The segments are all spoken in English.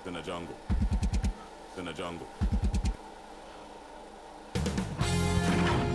in the jungle. It's in the jungle.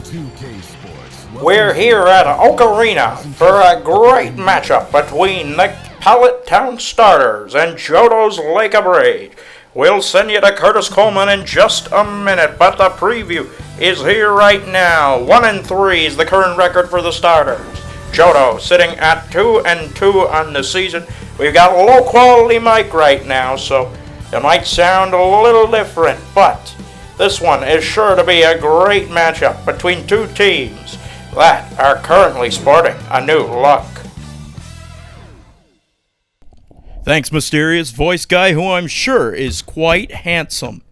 2K Sports. We're here at Oak Arena for a great matchup between the Pallet Town Starters and Gyarados Lake of Rage. We'll send you to Curtis Coleman in just a minute, but the preview is here right now. 1-3 is the current record for the starters. Gyarados sitting at 2-2 on the season. We've got a low quality mic right now, so it might sound a little different, but this one is sure to be a great matchup between two teams that are currently sporting a new look. Thanks, mysterious voice guy, who I'm sure is quite handsome.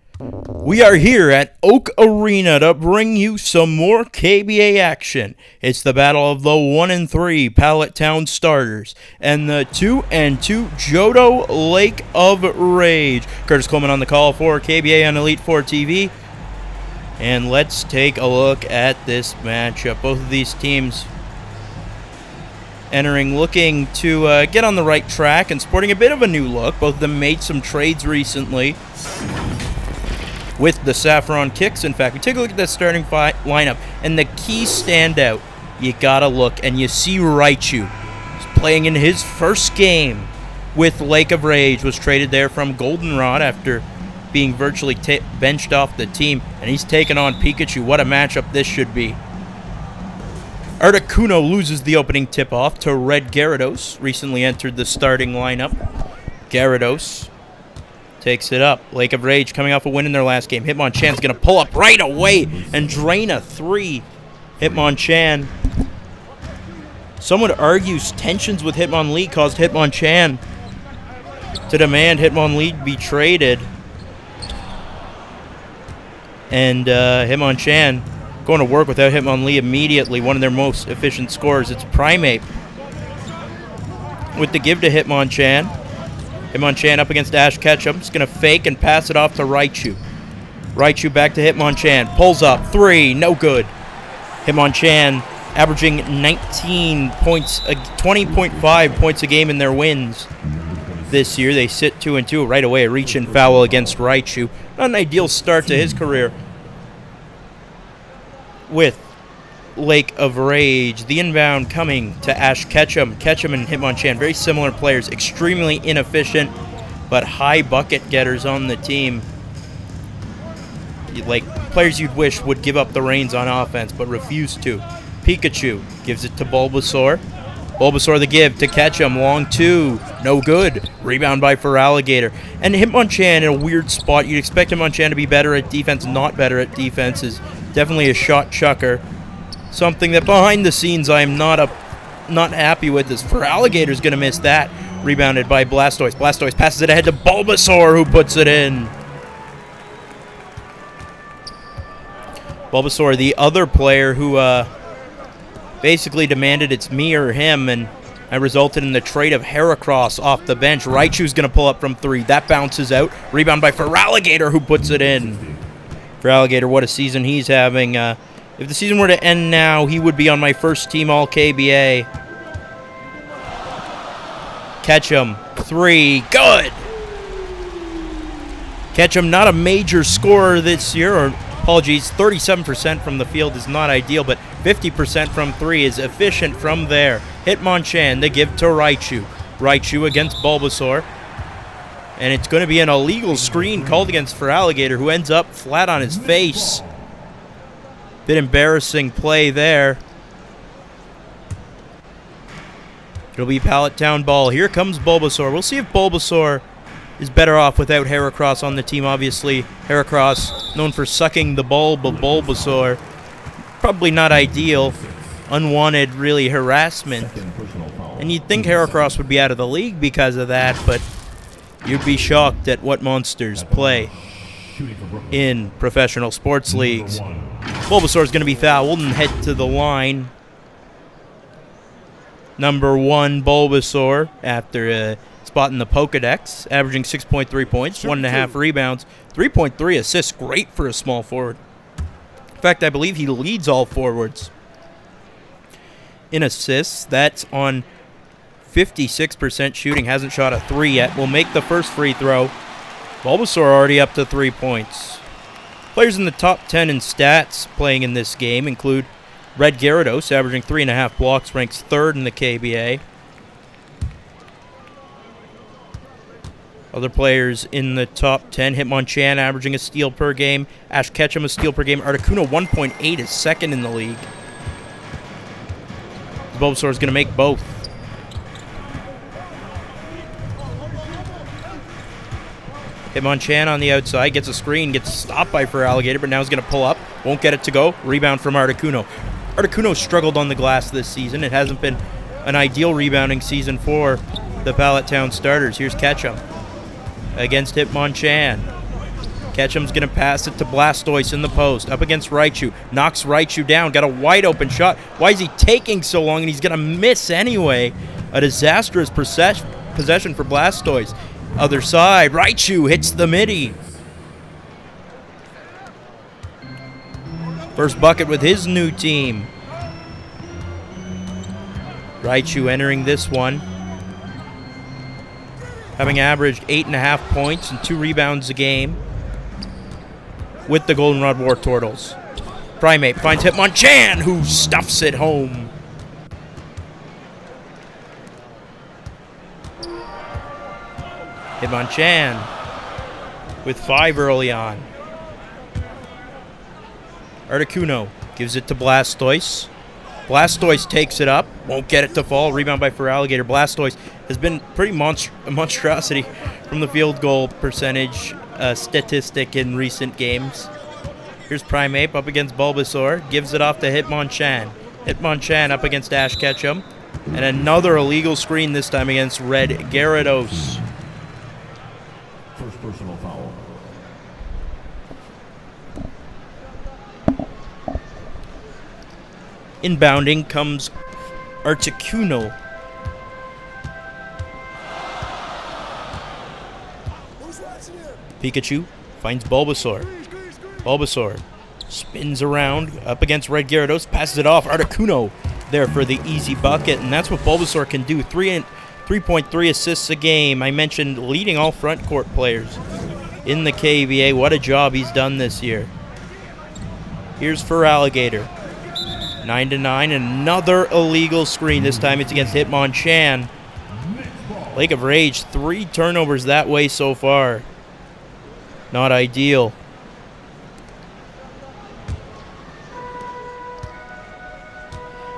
We are here at Oak Arena to bring you some more KBA action. It's the battle of the 1-3 Pallet Town Starters and the 2-2 Gyarados Lake of Rage. Curtis Coleman on the call for KBA on Elite 4 TV. And let's take a look at this matchup. Both of these teams entering looking to get on the right track and sporting a bit of a new look. Both of them made some trades recently with the Saffron Kicks. In fact, we take a look at that starting lineup, and the key standout, you gotta look, and you see Raichu. He's playing in his first game with Lake of Rage, was traded there from Goldenrod after being virtually benched off the team, and he's taking on Pikachu. What a matchup this should be. Articuno loses the opening tip-off to Red Gyarados, recently entered the starting lineup. Gyarados takes it up. Lake of Rage coming off a win in their last game. Hitmonchan's going to pull up right away and drain a 3. Hitmonchan. Some would argue tensions with Hitmonlee caused Hitmonchan to demand Hitmonlee be traded. And Hitmonchan going to work without Hitmonlee immediately. One of their most efficient scorers. It's Primeape with the give to Hitmonchan. Hitmonchan up against Ash Ketchum. He's going to fake and pass it off to Raichu. Raichu back to Hitmonchan. Pulls up. 3. No good. Hitmonchan averaging 19 points, 20.5 points a game in their wins this year. They sit 2-2 right away. A reach and foul against Raichu. Not an ideal start to his career with Lake of Rage. The inbound coming to Ash Ketchum. Ketchum and Hitmonchan, very similar players, extremely inefficient, but high bucket getters on the team. Like players you'd wish would give up the reins on offense, but refuse to. Pikachu gives it to Bulbasaur. Bulbasaur the give to Ketchum. Long 2. No good. Rebound by Feraligatr. And Hitmonchan in a weird spot. You'd expect Hitmonchan to be better at defense, not better at defense. Is definitely a shot chucker. Something that behind the scenes I am not happy with is Feraligatr's going to miss that. Rebounded by Blastoise. Blastoise passes it ahead to Bulbasaur, who puts it in. Bulbasaur, the other player who basically demanded it's me or him, and that resulted in the trade of Heracross off the bench. Raichu's going to pull up from 3. That bounces out. Rebound by Feraligatr, who puts it in. Feraligatr, what a season he's having. If the season were to end now, he would be on my first team All-KBA. Ketchum, 3. Good! Ketchum, not a major scorer this year, or apologies, 37% from the field is not ideal, but 50% from 3 is efficient from there. Hitmonchan, the give to Raichu. Raichu against Bulbasaur. And it's going to be an illegal screen called against Feraligatr, who ends up flat on his face. Bit embarrassing play there. It'll be Pallet Town ball. Here comes Bulbasaur. We'll see if Bulbasaur is better off without Heracross on the team. Obviously, Heracross known for sucking the bulb of Bulbasaur. Probably not ideal. Unwanted, really, harassment. And you'd think Heracross would be out of the league because of that, but you'd be shocked at what monsters play in professional sports leagues. Bulbasaur's going to be fouled and head to the line. Number 1, Bulbasaur, after spotting the Pokedex, averaging 6.3 points, 1.5 rebounds, 3.3 assists. Great for a small forward. In fact, I believe he leads all forwards in assists. That's on 56% shooting. Hasn't shot a 3 yet. Will make the first free throw. Bulbasaur already up to 3 points. Players in the top 10 in stats playing in this game include Red Gyarados, averaging 3.5 blocks, ranks 3rd in the KBA. Other players in the top 10, Hitmonchan averaging a steal per game, Ash Ketchum a steal per game, Articuno 1.8 is 2nd in the league. Bulbasaur is going to make both. Hitmonchan on the outside, gets a screen, gets stopped by Feraligatr, but now he's going to pull up, won't get it to go, rebound from Articuno. Articuno struggled on the glass this season. It hasn't been an ideal rebounding season for the Pallet Town starters. Here's Ketchum against Hitmonchan. Ketchum's going to pass it to Blastoise in the post, up against Raichu, knocks Raichu down, got a wide open shot. Why is he taking so long, and he's going to miss anyway? A disastrous possession for Blastoise. Other side, Raichu hits the midi. First bucket with his new team. Raichu entering this one, having averaged 8.5 points and 2 rebounds a game with the Goldenrod War Turtles. Primeape finds Hitmonchan, who stuffs it home. Hitmonchan with 5 early on. Articuno gives it to Blastoise. Blastoise takes it up, won't get it to fall. Rebound by Feraligatr. Blastoise has been pretty a monstrosity from the field goal percentage statistic in recent games. Here's Primeape up against Bulbasaur, gives it off to Hitmonchan. Hitmonchan up against Ash Ketchum, and another illegal screen, this time against Red Gyarados. First personal foul. Inbounding comes Articuno. Pikachu finds Bulbasaur. Bulbasaur spins around up against Red Gyarados, passes it off. Articuno there for the easy bucket, and that's what Bulbasaur can do. 3.3 assists a game. I mentioned leading all front court players in the KBA. What a job he's done this year. Here's Feraligatr. 9-9, another illegal screen. This time it's against Hitmonchan. Lake of Rage, 3 turnovers that way so far. Not ideal.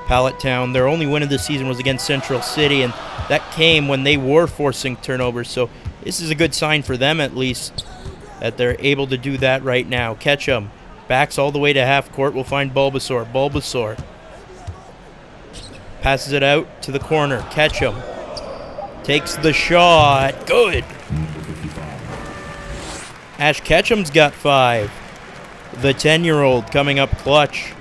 Pallet Town, their only win of the season was against Central City, and that came when they were forcing turnovers. So this is a good sign for them, at least, that they're able to do that right now. Ketchum backs all the way to half court. We'll find Bulbasaur. Bulbasaur passes it out to the corner. Ketchum takes the shot. Good. Ash Ketchum's got 5. The 10-year-old coming up clutch.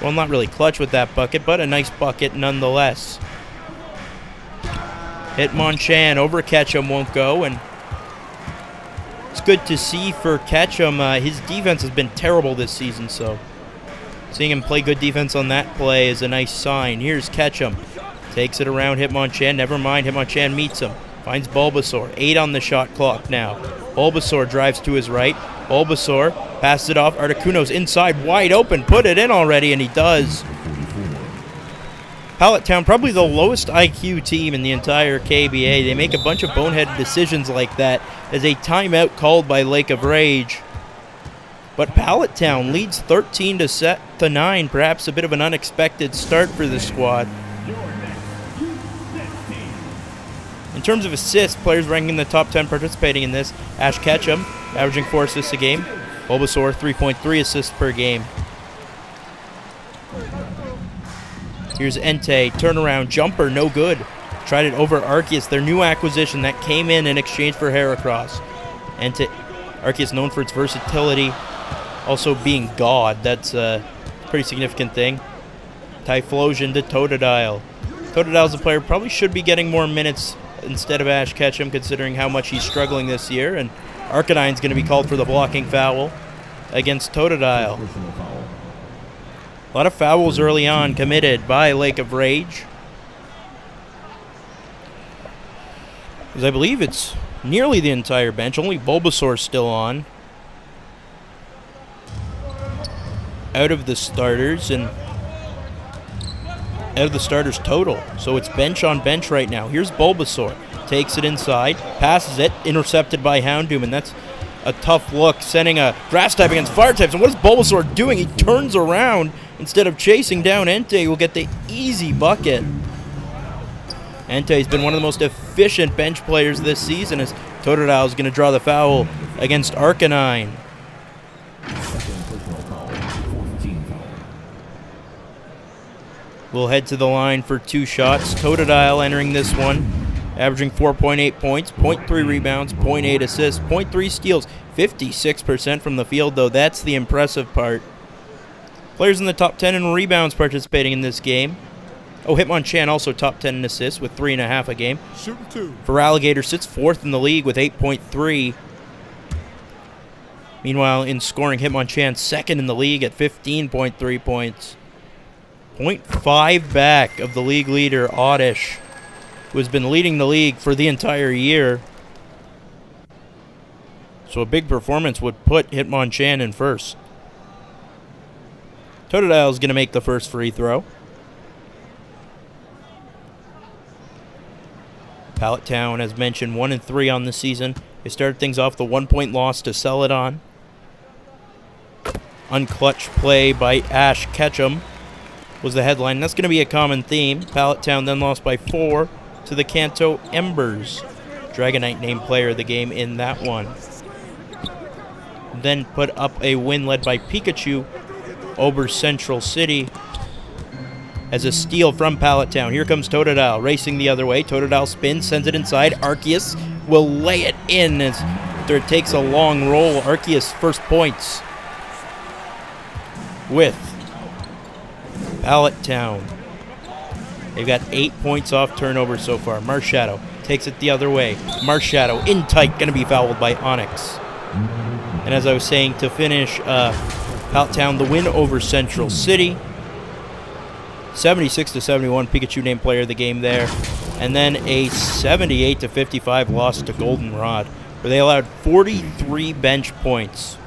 Well, not really clutch with that bucket, but a nice bucket nonetheless. Hitmonchan over Ketchum won't go, and it's good to see for Ketchum. His defense has been terrible this season, so seeing him play good defense on that play is a nice sign. Here's Ketchum. Takes it around Hitmonchan. Never mind, Hitmonchan meets him. Finds Bulbasaur. 8 on the shot clock now. Bulbasaur drives to his right. Bulbasaur passes it off. Articuno's inside, wide open. Put it in already, and he does. Pallet Town, probably the lowest IQ team in the entire KBA. They make a bunch of boneheaded decisions like that as a timeout called by Lake of Rage. But Pallet Town leads 13-9, perhaps a bit of an unexpected start for the squad. In terms of assists, players ranking in the top 10 participating in this: Ash Ketchum, averaging 4 assists a game. Bulbasaur, 3.3 assists per game. Here's Entei, turnaround jumper, no good. Tried it over Arceus, their new acquisition that came in exchange for Heracross. Arceus known for its versatility, also being God. That's a pretty significant thing. Typhlosion to Totodile. Totodile's a player probably should be getting more minutes instead of Ash Ketchum, considering how much he's struggling this year. And Arcanine's going to be called for the blocking foul against Totodile. A lot of fouls early on committed by Lake of Rage, as I believe it's nearly the entire bench. Only Bulbasaur still on. Out of the starters and out of the starters total. So it's bench on bench right now. Here's Bulbasaur. Takes it inside, passes it, intercepted by Houndoom, and that's a tough look, sending a grass type against fire types. And what is Bulbasaur doing? He turns around instead of chasing down Entei, who will get the easy bucket. Entei's been one of the most efficient bench players this season, as Totodile is going to draw the foul against Arcanine. We'll head to the line for 2 shots. Totodile entering this one, averaging 4.8 points, 0.3 rebounds, 0.8 assists, 0.3 steals, 56% from the field, though. That's the impressive part. Players in the top 10 in rebounds participating in this game. Oh, Hitmonchan also top 10 in assists with 3.5 a game. Feraligatr sits 4th in the league with 8.3. Meanwhile, in scoring, Hitmonchan 2nd in the league at 15.3 points. 0.5 back of the league leader, Oddish, who has been leading the league for the entire year. So a big performance would put Hitmonchan in first. Totodile is going to make the first free throw. Pallet Town, as mentioned, 1-3 on the season. They started things off the 1-point loss to Celadon. Unclutched play by Ash Ketchum was the headline. That's going to be a common theme. Pallet Town then lost by 4 to the Kanto Embers. Dragonite named player of the game in that one. Then put up a win led by Pikachu over Central City as a steal from Pallet Town. Here comes Totodile racing the other way. Totodile spins, sends it inside. Arceus will lay it in as after it takes a long roll. Arceus first points with Pallet Town. They've got 8 points off turnover so far. Marshadow takes it the other way. Marshadow in tight, going to be fouled by Onyx. And as I was saying, to finish Pallet Town, the win over Central City. 76-71, Pikachu named player of the game there. And then a 78-55 loss to Goldenrod, where they allowed 43 bench points.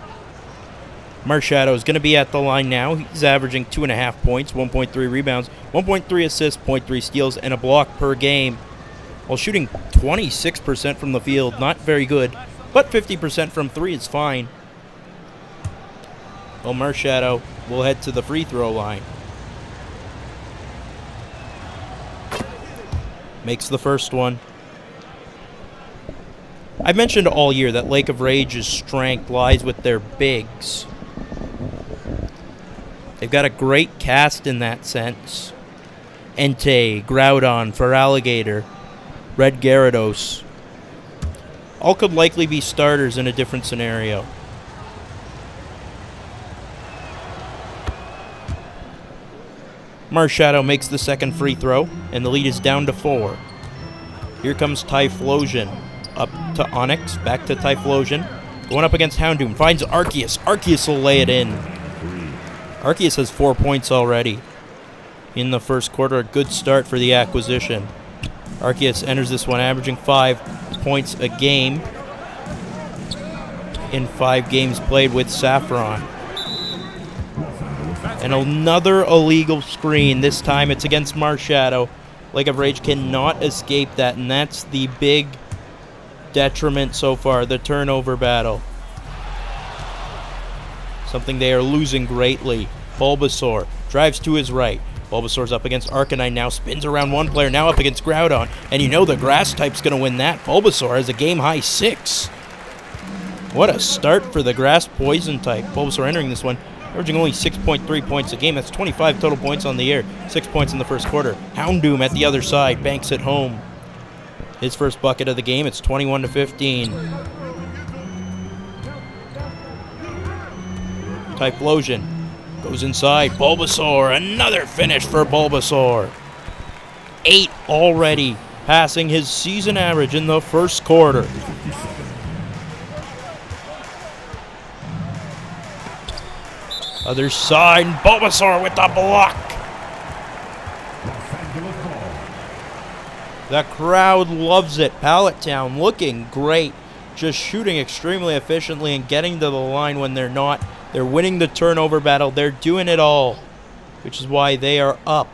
Marshadow is going to be at the line now. He's averaging 2.5 points, 1.3 rebounds, 1.3 assists, 0.3 steals, and a block per game, while shooting 26% from the field. Not very good, but 50% from 3 is fine. Well, Marshadow will head to the free throw line. Makes the first one. I've mentioned all year that Lake of Rage's strength lies with their bigs. They've got a great cast in that sense. Entei, Groudon, Feraligatr, Red Gyarados. All could likely be starters in a different scenario. Marshadow makes the second free throw, and the lead is down to 4. Here comes Typhlosion. Up to Onyx, back to Typhlosion. Going up against Houndoom, finds Arceus. Arceus will lay it in. Arceus has 4 points already in the first quarter. A good start for the acquisition. Arceus enters this one averaging 5 points a game in 5 games played with Saffron. And another illegal screen. This time it's against Marshadow. Lake of Rage cannot escape that, and that's the big detriment so far, the turnover battle. Something they are losing greatly. Bulbasaur drives to his right. Bulbasaur's up against Arcanine now, spins around one player, now up against Groudon. And you know the grass type's going to win that. Bulbasaur has a game-high 6. What a start for the grass poison type. Bulbasaur entering this one, averaging only 6.3 points a game. That's 25 total points on the year. 6 points in the first quarter. Houndoom at the other side, banks it home. His first bucket of the game, it's 21-15. Typhlosion goes inside. Bulbasaur, another finish for Bulbasaur. 8 already, passing his season average in the first quarter. Other side, Bulbasaur with the block. The crowd loves it. Pallet Town looking great. Just shooting extremely efficiently and getting to the line when they're not. They're winning the turnover battle. They're doing it all, which is why they are up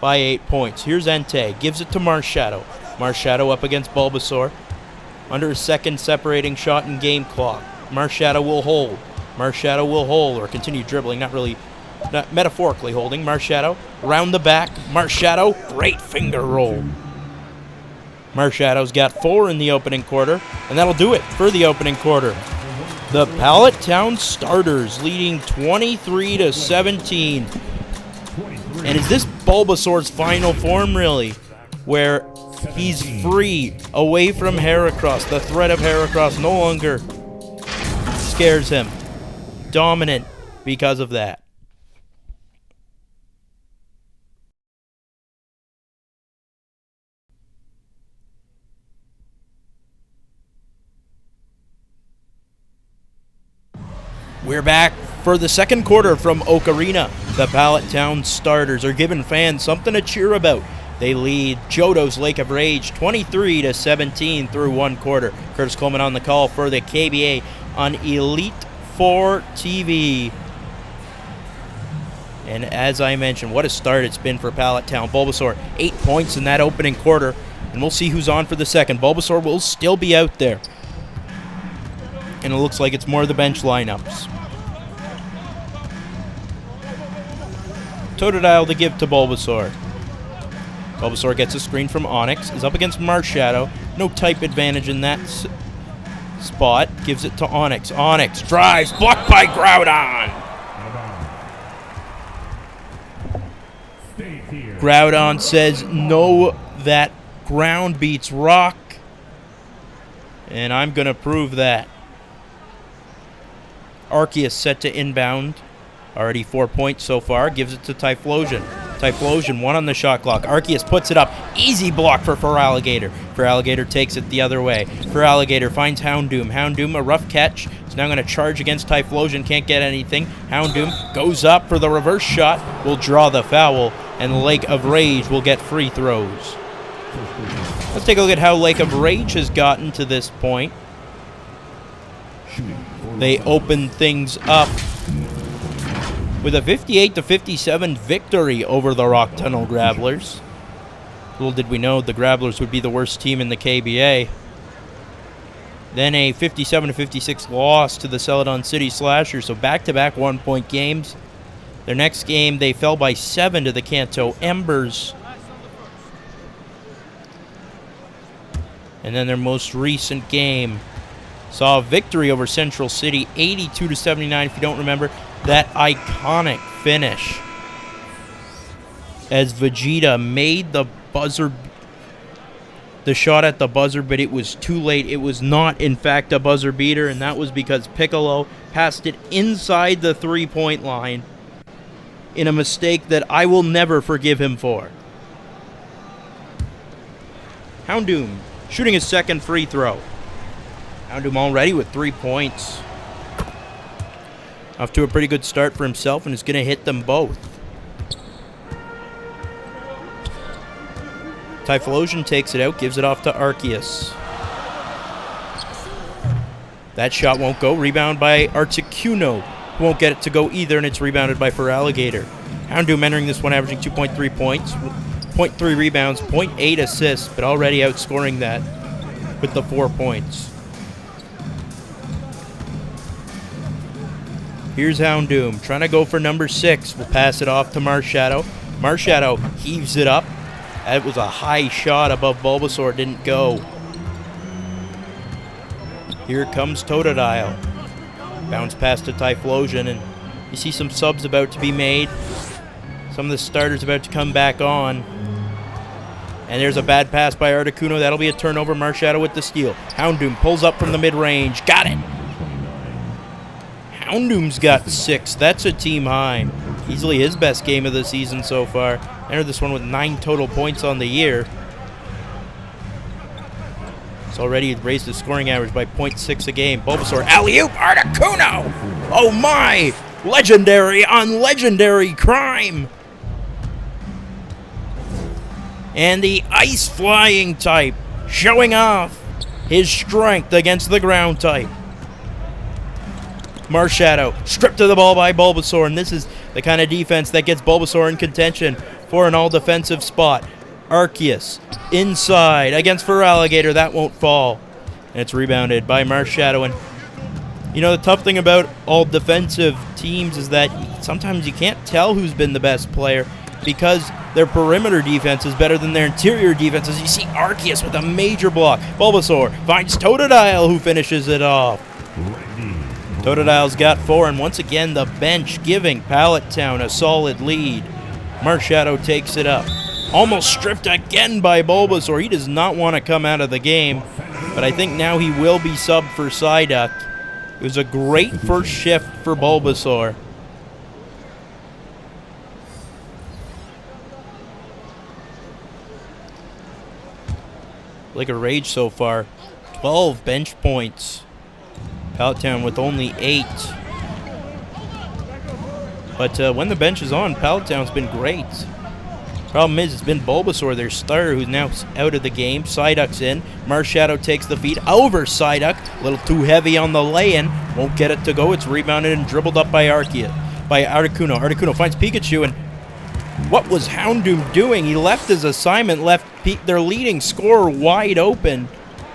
by 8 points. Here's Entei. Gives it to Marshadow. Marshadow up against Bulbasaur. Under a second separating shot in game clock. Marshadow will hold. Marshadow will hold or continue dribbling. Not metaphorically holding. Marshadow around the back. Marshadow, great finger roll. Marshadow's got 4 in the opening quarter, and that'll do it for the opening quarter. The Pallet Town starters leading 23-17. And is this Bulbasaur's final form, really? Where he's free, away from Heracross. The threat of Heracross no longer scares him. Dominant because of that. We're back for the second quarter from Ocarina. The Pallet Town starters are giving fans something to cheer about. They lead Johto's Lake of Rage 23-17 through one quarter. Curtis Coleman on the call for the KBA on Elite 4 TV. And as I mentioned, what a start it's been for Pallet Town. Bulbasaur, 8 points in that opening quarter. And we'll see who's on for the second. Bulbasaur will still be out there. And it looks like it's more of the bench lineups. Totodile to give to Bulbasaur. Bulbasaur gets a screen from Onix. Is up against Marshadow. No type advantage in that spot. Gives it to Onix. Onix drives. Blocked by Groudon. Groudon says, no, that ground beats rock. And I'm going to prove that. Arceus set to inbound. Already 4 points so far. Gives it to Typhlosion. Typhlosion, 1 on the shot clock. Arceus puts it up. Easy block for Feraligatr. Feraligatr takes it the other way. Feraligatr finds Houndoom. Houndoom, a rough catch. He's now going to charge against Typhlosion. Can't get anything. Houndoom goes up for the reverse shot. Will draw the foul. And Lake of Rage will get free throws. Let's take a look at how Lake of Rage has gotten to this point. They open things up with a 58-57 victory over the Rock Tunnel Grabblers. Little did we know the Grabblers would be the worst team in the KBA. Then a 57-56 loss to the Celadon City Slashers, so back-to-back 1-point games. Their next game, they fell by 7 to the Kanto Embers. And then their most recent game saw a victory over Central City, 82-79, if you don't remember. That iconic finish as Vegeta made the shot at the buzzer, but it was too late. It was not, in fact, a buzzer beater, and that was because Piccolo passed it inside the three-point line in a mistake that I will never forgive him for. Houndoom shooting his second free throw. Houndoom already with 3 points. Off to a pretty good start for himself, and is going to hit them both. Typhlosion takes it out, gives it off to Arceus. That shot won't go. Rebound by Articuno. Won't get it to go either, and it's rebounded by Feraligatr. Houndoom entering this one averaging 2.3 points, 0.3 rebounds, 0.8 assists, but already outscoring that with the 4 points. Here's Houndoom, trying to go for number 6. We'll pass it off to Marshadow. Marshadow heaves it up. That was a high shot above Bulbasaur, didn't go. Here comes Totodile. Bounce pass to Typhlosion, and you see some subs about to be made. Some of the starters about to come back on. And there's a bad pass by Articuno. That'll be a turnover. Marshadow with the steal. Houndoom pulls up from the mid-range. Got it! Houndoom's got 6. That's a team high. Easily his best game of the season so far. Entered this one with 9 total points on the year. It's already raised his scoring average by 0.6 a game. Bulbasaur, alley-oop, Articuno! Oh my! Legendary on legendary crime! And the ice flying type showing off his strength against the ground type. Marshadow stripped to the ball by Bulbasaur, and this is the kind of defense that gets Bulbasaur in contention for an all-defensive spot. Arceus inside against Feraligatr. That won't fall. And it's rebounded by Marshadow. And you know, the tough thing about all defensive teams is that sometimes you can't tell who's been the best player because their perimeter defense is better than their interior defense. As you see Arceus with a major block. Bulbasaur finds Totodile, who finishes it off. Totodile's got 4, and once again the bench giving Pallet Town a solid lead. Marshadow takes it up. Almost stripped again by Bulbasaur. He does not want to come out of the game, but I think now he will be subbed for Psyduck. It was a great first shift for Bulbasaur. Like a rage so far. 12 bench points. Pallet Town with only 8. But when the bench is on, Pallet Town's been great. Problem is, it's been Bulbasaur, their starter, who's now out of the game. Psyduck's in. Marshadow takes the feed over Psyduck. A little too heavy on the lay-in. Won't get it to go. It's rebounded and dribbled up by Articuno. Articuno finds Pikachu, and what was Houndoom doing? He left his assignment, left their leading scorer wide open.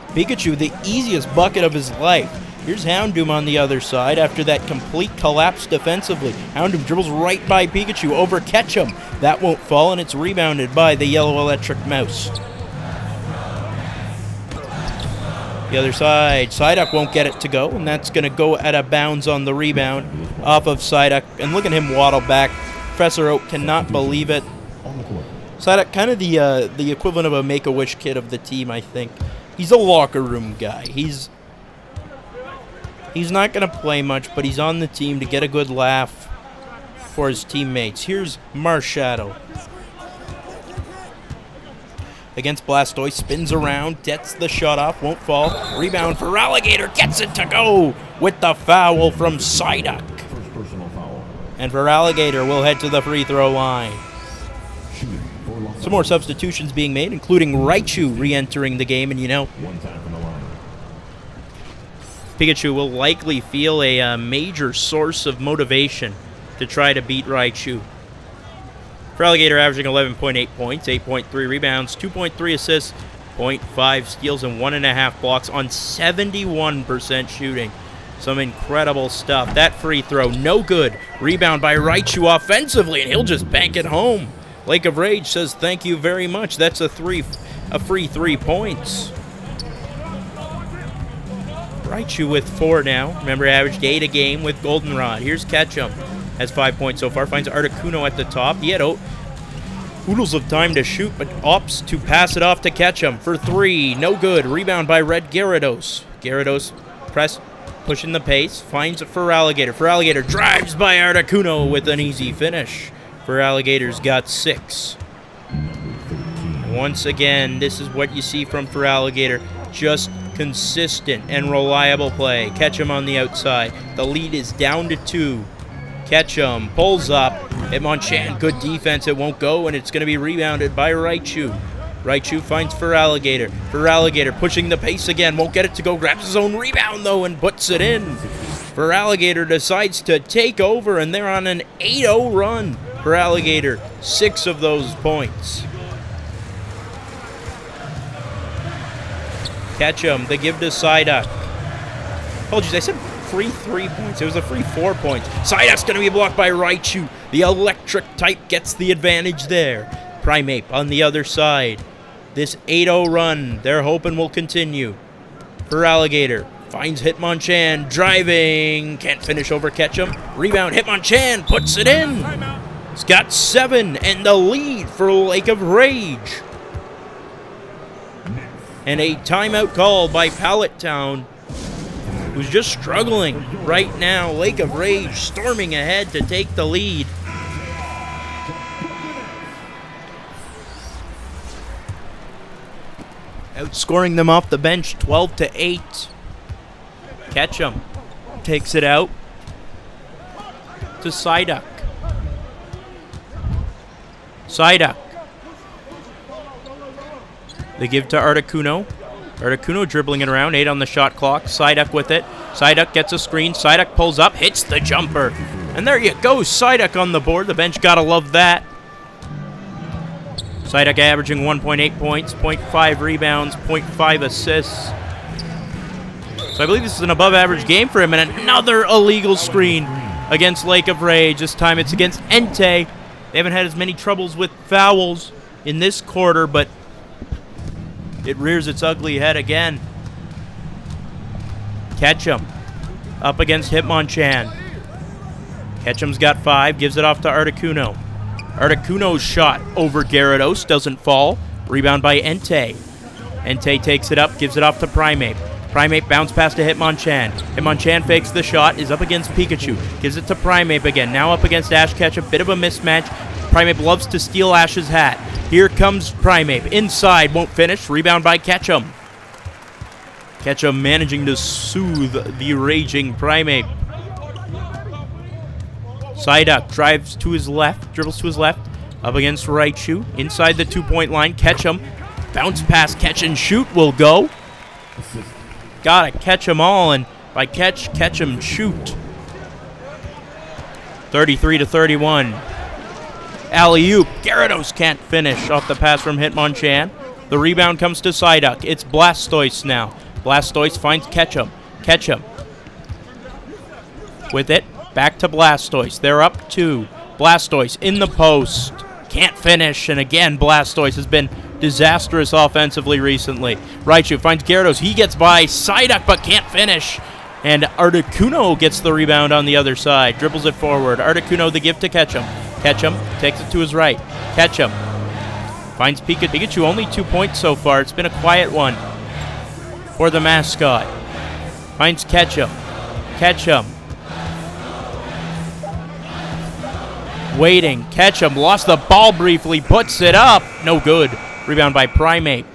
Pikachu, the easiest bucket of his life. Here's Houndoom on the other side after that complete collapse defensively. Houndoom dribbles right by Pikachu over Ketchum. That won't fall, and it's rebounded by the yellow electric mouse. The other side, Psyduck won't get it to go, and that's going to go out of bounds on the rebound off of Psyduck. And look at him waddle back. Professor Oak cannot believe it. Psyduck, kind of the equivalent of a Make-A-Wish kid of the team, I think. He's a locker room guy. He's not going to play much, but he's on the team to get a good laugh for his teammates. Here's Marshadow. Against Blastoise, spins around, gets the shot off, won't fall. Rebound for Feraligatr, gets it to go with the foul from Psyduck. First personal foul. And Feraligatr will head to the free throw line. Some more substitutions being made, including Raichu re-entering the game, and you know, One time from the line. Pikachu will likely feel a major source of motivation to try to beat Raichu. Feraligatr averaging 11.8 points, 8.3 rebounds, 2.3 assists, 0.5 steals, and 1.5 blocks on 71% shooting. Some incredible stuff. That free throw, no good. Rebound by Raichu offensively, and he'll just bank it home. Lake of Rage says thank you very much. That's a free 3 points. Raichu with 4 now. Remember, averaged 8 a game with Goldenrod. Here's Ketchum. Has 5 points so far. Finds Articuno at the top. He had oodles of time to shoot, but opts to pass it off to Ketchum for 3. No good. Rebound by Red Gyarados. Gyarados pushing the pace. Finds Feraligatr. Feraligatr drives by Articuno with an easy finish. Feraligatr's got 6. Once again, this is what you see from Feraligatr. Just consistent and reliable play. Ketchum on the outside. The lead is down to 2. Ketchum pulls up. Hitmonchan, good defense. It won't go, and it's going to be rebounded by Raichu. Raichu finds Feraligatr. Feraligatr pushing the pace again. Won't get it to go. Grabs his own rebound, though, and puts it in. Feraligatr decides to take over, and they're on an 8-0 run. Feraligatr, 6 of those points. Ketchum, the give to Psyduck. Apologies, I said free 3 points. It was a free 4 points. Psyduck's going to be blocked by Raichu. The electric type gets the advantage there. Primeape on the other side. This 8-0 run, they're hoping will continue. Feraligatr finds Hitmonchan, driving. Can't finish over Ketchum. Rebound, Hitmonchan puts it in. He's got 7 and the lead for Lake of Rage. And a timeout called by Pallet Town, who's just struggling right now. Lake of Rage storming ahead to take the lead. Outscoring them off the bench 12-8. Ketchum takes it out to Psyduck. Psyduck They give to Articuno. Articuno dribbling it around, 8 on the shot clock. Psyduck with it. Psyduck gets a screen. Psyduck pulls up, hits the jumper. And there you go, Psyduck on the board. The bench gotta love that. Psyduck averaging 1.8 points, 0.5 rebounds, 0.5 assists. So I believe this is an above-average game for him. And another illegal screen against Lake of Rage. This time it's against Entei. They haven't had as many troubles with fouls in this quarter, but it rears its ugly head again. Ketchum up against Hitmonchan. Ketchum's got 5, gives it off to Articuno. Articuno's shot over Gyarados doesn't fall. Rebound by Entei. Entei takes it up, gives it off to Primeape. Primeape bounce pass to Hitmonchan. Hitmonchan fakes the shot, is up against Pikachu. Gives it to Primeape again. Now up against Ash Ketchum. Bit of a mismatch. Primeape loves to steal Ash's hat. Here comes Primeape. Inside, won't finish. Rebound by Ketchum. Ketchum managing to soothe the raging Primeape. Psyduck drives to his left, dribbles to his left. Up against Raichu. Inside the 2-point line. Ketchum. Bounce pass, catch and shoot will go. Gotta catch them all, and by catch 'em, shoot. 33-31. Alley-oop. Gyarados can't finish off the pass from Hitmonchan. The rebound comes to Psyduck. It's Blastoise now. Blastoise finds Ketchum. Ketchum with it. Back to Blastoise. They're up 2. Blastoise in the post. Can't finish, and again, Blastoise has been disastrous offensively recently. Raichu finds Gyarados. He gets by Psyduck, but can't finish. And Articuno gets the rebound on the other side. Dribbles it forward. Articuno the give to Ketchum. Ketchum takes it to his right. Ketchum finds Pikachu. Pikachu only 2 points so far. It's been a quiet one for the mascot. Finds Ketchum. Ketchum waiting. Ketchum lost the ball briefly. Puts it up. No good. Rebound by Primeape.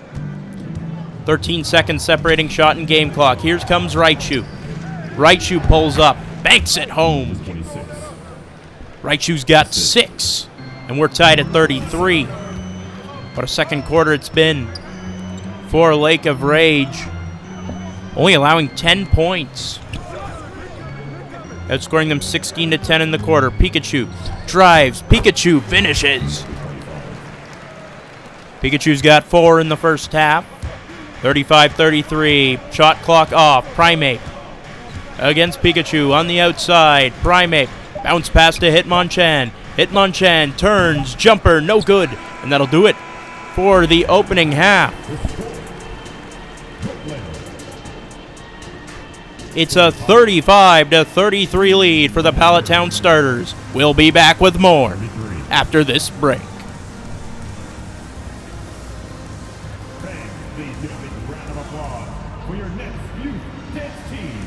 13 seconds separating shot and game clock. Here comes Raichu. Raichu pulls up. Banks it home. Raichu's got 6. And we're tied at 33. What a second quarter it's been for Lake of Rage. Only allowing 10 points. Outscoring them 16-10 in the quarter. Pikachu drives. Pikachu finishes. Pikachu's got 4 in the first half. 35-33. Shot clock off. Primeape against Pikachu on the outside. Primeape bounce pass to Hitmonchan. Hitmonchan turns. Jumper. No good. And that'll do it for the opening half. It's a 35-33 lead for the Pallet Town starters. We'll be back with more after this break. Please give a big round of applause for your next youth dance team.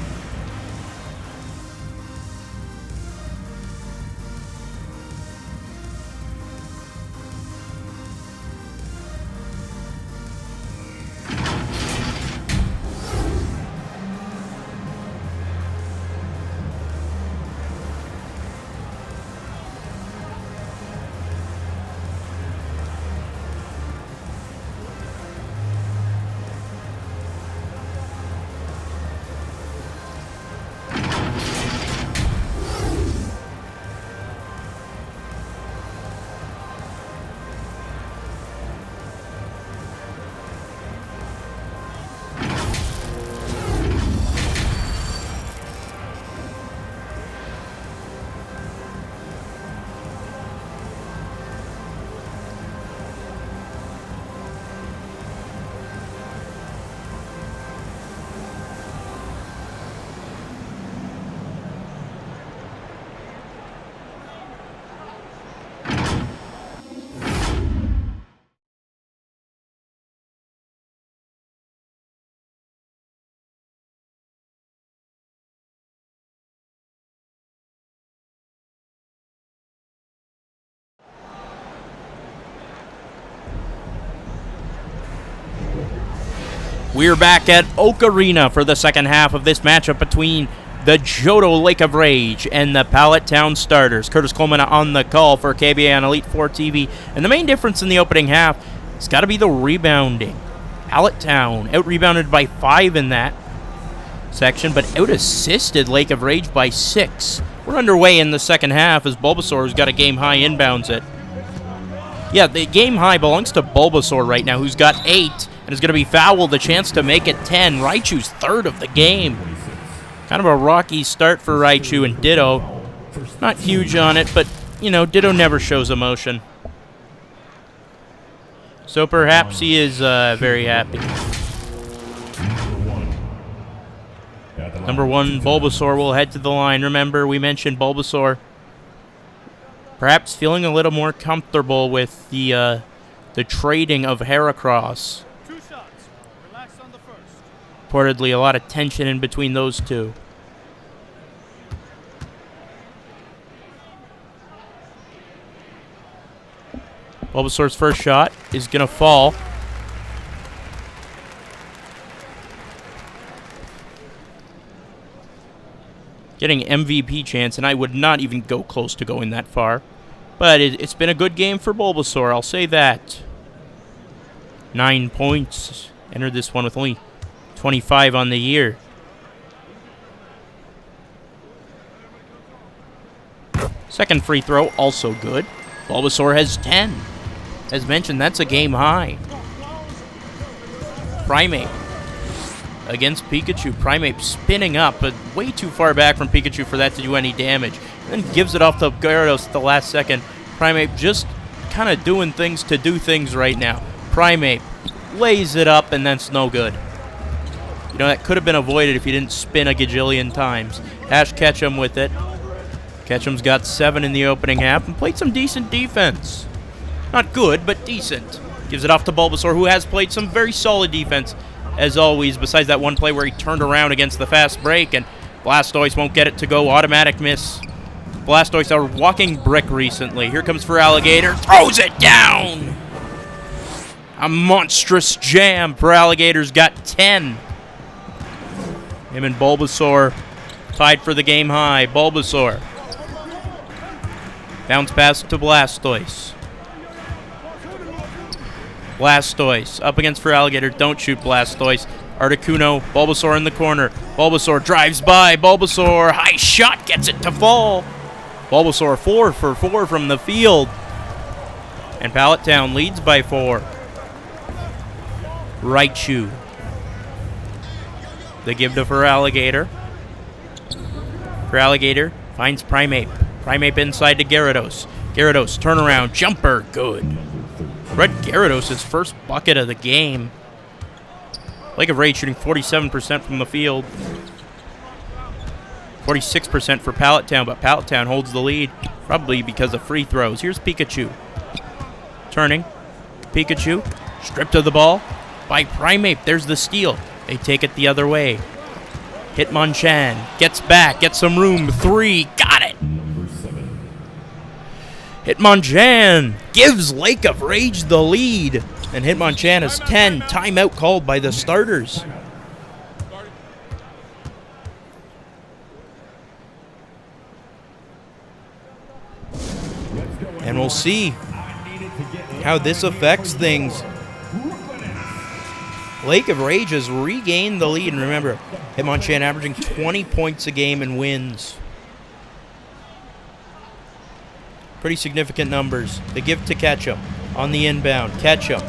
We're back at Oak Arena for the second half of this matchup between the Johto Lake of Rage and the Pallet Town starters. Curtis Coleman on the call for KBA on Elite 4 TV. And the main difference in the opening half has got to be the rebounding. Pallet Town out-rebounded by 5 in that section, but out-assisted Lake of Rage by 6. We're underway in the second half as Bulbasaur's got a game-high inbounds it. Yeah, the game-high belongs to Bulbasaur right now, who's got 8, and is going to be fouled, a chance to make it 10. Raichu's third of the game. Kind of a rocky start for Raichu and Ditto. Not huge on it, but, you know, Ditto never shows emotion. So perhaps he is very happy. Number 1, Bulbasaur will head to the line. Remember, we mentioned Bulbasaur perhaps feeling a little more comfortable with the trading of Heracross. 2 shots. Relax on the first. Reportedly, a lot of tension in between those two. Bulbasaur's first shot is going to fall. Getting MVP chance, and I would not even go close to going that far. But it's been a good game for Bulbasaur, I'll say that. 9 points. Entered this one with only 25 on the year. Second free throw, also good. Bulbasaur has 10. As mentioned, that's a game high. Primeape against Pikachu. Primeape spinning up, but way too far back from Pikachu for that to do any damage. And then gives it off to Gyarados at the last second. Primeape just kind of doing things to do things right now. Primeape lays it up, and that's no good. You know, that could have been avoided if you didn't spin a gajillion times. Ash Ketchum with it. Ketchum's got 7 in the opening half and played some decent defense. Not good, but decent. Gives it off to Bulbasaur, who has played some very solid defense, as always, besides that one play where he turned around against the fast break, and Blastoise won't get it to go. Automatic miss. Blastoise, our walking brick recently. Here comes Feraligatr. Throws it down! A monstrous jam. Feraligatr's got 10. Him and Bulbasaur tied for the game high. Bulbasaur. Bounce pass to Blastoise. Blastoise up against Feraligatr. Don't shoot Blastoise. Articuno. Bulbasaur in the corner. Bulbasaur drives by. Bulbasaur. High shot. Gets it to fall. Bulbasaur 4 for 4 from the field. And Pallet Town leads by 4. Raichu. They give to Feraligatr. Feraligatr finds Primeape. Primeape inside to Gyarados. Gyarados, turnaround, jumper, good. Red Gyarados' first bucket of the game. Lake of Rage shooting 47% from the field. 46% for Pallet Town, but Pallet Town holds the lead, probably because of free throws. Here's Pikachu. Turning. Pikachu, stripped of the ball by Primeape. There's the steal. They take it the other way. Hitmonchan gets back, gets some room. 3, got it. Hitmonchan gives Lake of Rage the lead. And Hitmonchan has 10. Timeout called by the starters. And we'll see how this affects things. Lake of Rage has regained the lead. And remember, Hitmonchan averaging 20 points a game and wins. Pretty significant numbers. They give to Ketchum on the inbound. Ketchum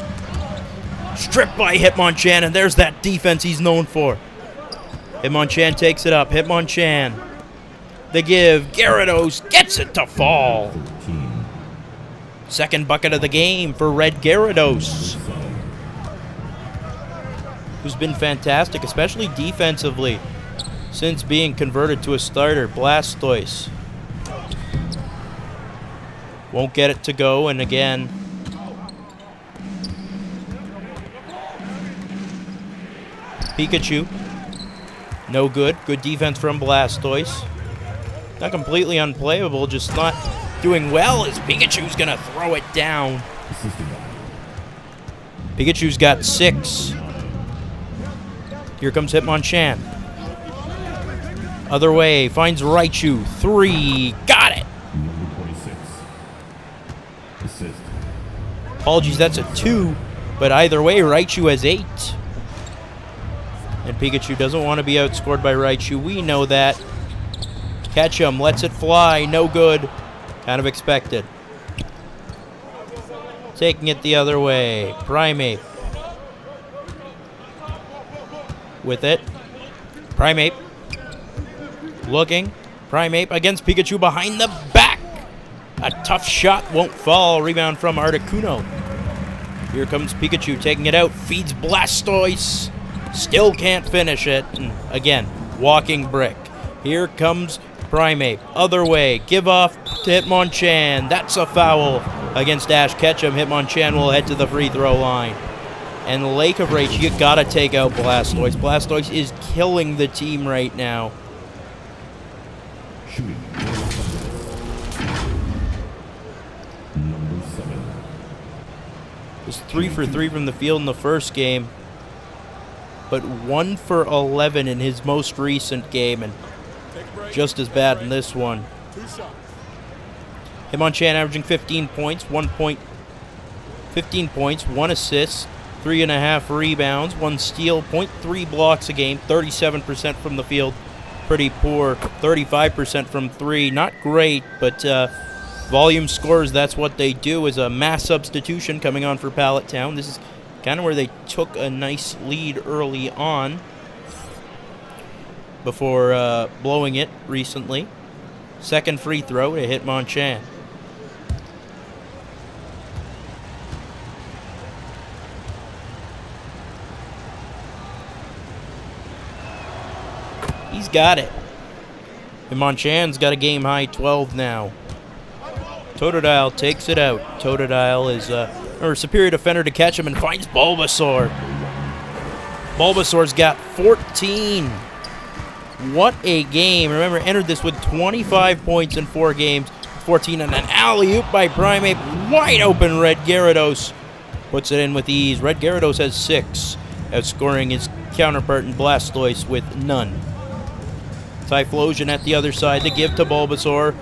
stripped by Hitmonchan, and there's that defense he's known for. Hitmonchan takes it up. Hitmonchan. They give. Gyarados gets it to fall. Second bucket of the game for Red Gyarados, who's been fantastic, especially defensively, since being converted to a starter. Blastoise won't get it to go, and again, Pikachu, no good. Good defense from Blastoise. Not completely unplayable, just not doing well as Pikachu's gonna throw it down. Pikachu's got 6. Here comes Hitmonchan. Other way, finds Raichu. 3, got it. Apologies, that's a 2. But either way, Raichu has 8. And Pikachu doesn't want to be outscored by Raichu. We know that. Catch him. Lets it fly. No good. Kind of expected. Taking it the other way. Primeape. With it. Primeape. Looking. Primeape against Pikachu behind the back. A tough shot won't fall. Rebound from Articuno. Here comes Pikachu taking it out. Feeds Blastoise. Still can't finish it. And again, walking brick. Here comes Primeape. Other way. Give off to Hitmonchan. That's a foul against Ash Ketchum. Hitmonchan will head to the free throw line. And Lake of Rage, you gotta take out Blastoise. Blastoise is killing the team right now. Shooting. Number 7. Was 3 for 3 from the field in the first game, but 1 for 11 in his most recent game, and just as bad in this one. Hitmonchan averaging 15 points, 15 points, 1 assist, 3.5 rebounds, 1 steal, 0.3 blocks a game, 37% from the field. Pretty poor, 35% from 3. Not great, but volume scores, that's what they do, is a mass substitution coming on for Pallet Town. This is kind of where they took a nice lead early on before blowing it recently. Second free throw to Hitmonchan. He's got it. Hitmonchan's got a game-high 12 now. Totodile takes it out. Totodile is a superior defender to catch him and finds Bulbasaur. Bulbasaur's got 14. What a game. Remember, entered this with 25 points in 4 games. 14 and an alley-oop by Primeape. Wide open Red Gyarados. Puts it in with ease. Red Gyarados has 6, outscoring his counterpart in Blastoise with none. Typhlosion at the other side to give to Bulbasaur.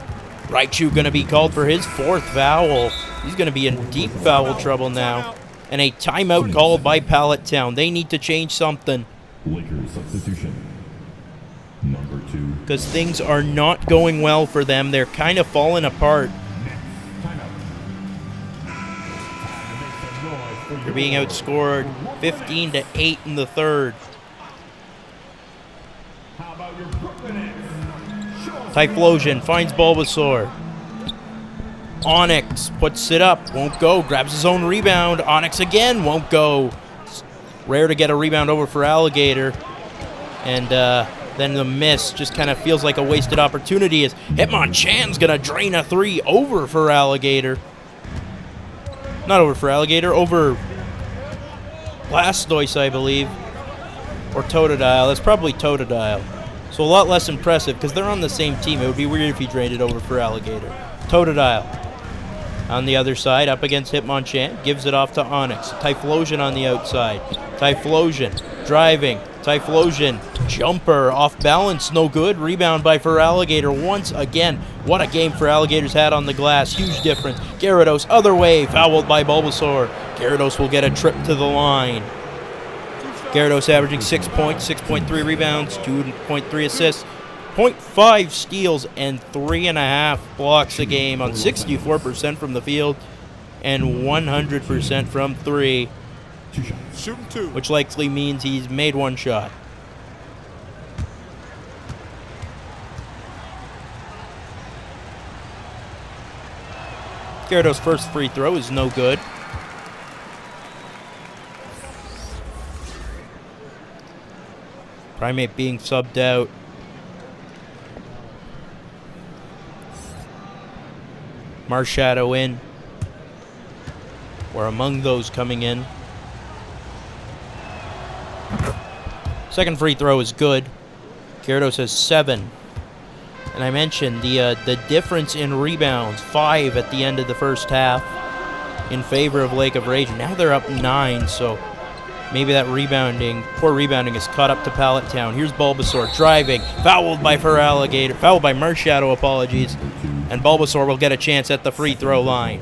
Raichu going to be called for his 4th foul. He's going to be in deep foul trouble now. And a timeout called by Pallet Town. They need to change something. Lakers substitution. Number 2. Because things are not going well for them. They're kind of falling apart. They're being outscored 15-8 in the third. How about your Brooklyn Nets? Typhlosion finds Bulbasaur. Onyx puts it up, won't go, grabs his own rebound. Onyx again, won't go. It's rare to get a rebound over Feraligatr. And then the miss just kind of feels like a wasted opportunity as Hitmonchan's going to drain a 3 over Feraligatr. Not over Feraligatr, over Blastoise, I believe. Or Totodile. That's probably Totodile. So a lot less impressive because they're on the same team. It would be weird if he drained it over Feraligatr. Totodile on the other side, up against Hitmonchan. Gives it off to Onyx. Typhlosion on the outside. Typhlosion driving. Typhlosion jumper off balance. No good. Rebound by Feraligatr once again. What a game Feraligatr's had on the glass. Huge difference. Gyarados other way. Fouled by Bulbasaur. Gyarados will get a trip to the line. Gyarados averaging 6 points, 6.3 rebounds, 2.3 assists, 0.5 steals, and 3.5 blocks a game on 64% from the field and 100% from 3, Shooting 2. which likely means he's made 1 shot. Gyarados' first free throw is no good. Primeape being subbed out. Marshadow in. We're among those coming in. Second free throw is good. Gyarados has 7. And I mentioned the difference in rebounds, 5 at the end of the first half in favor of Lake of Rage. Now they're up 9, so maybe that poor rebounding has caught up to Pallet Town. Here's Bulbasaur driving, fouled by Marshadow, apologies. And Bulbasaur will get a chance at the free throw line.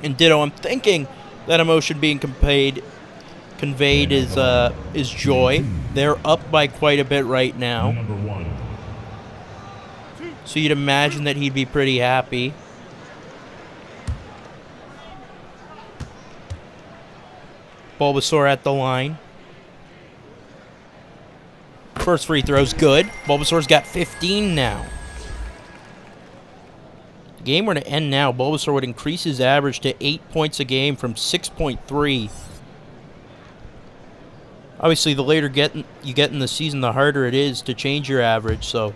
And ditto, I'm thinking that emotion being conveyed is joy. They're up by quite a bit right now. Number 1. So you'd imagine that he'd be pretty happy. Bulbasaur at the line. First free throw's good. Bulbasaur's got 15 now. The game were to end now, Bulbasaur would increase his average to 8 points a game from 6.3. Obviously, the later you get in the season, the harder it is to change your average, so...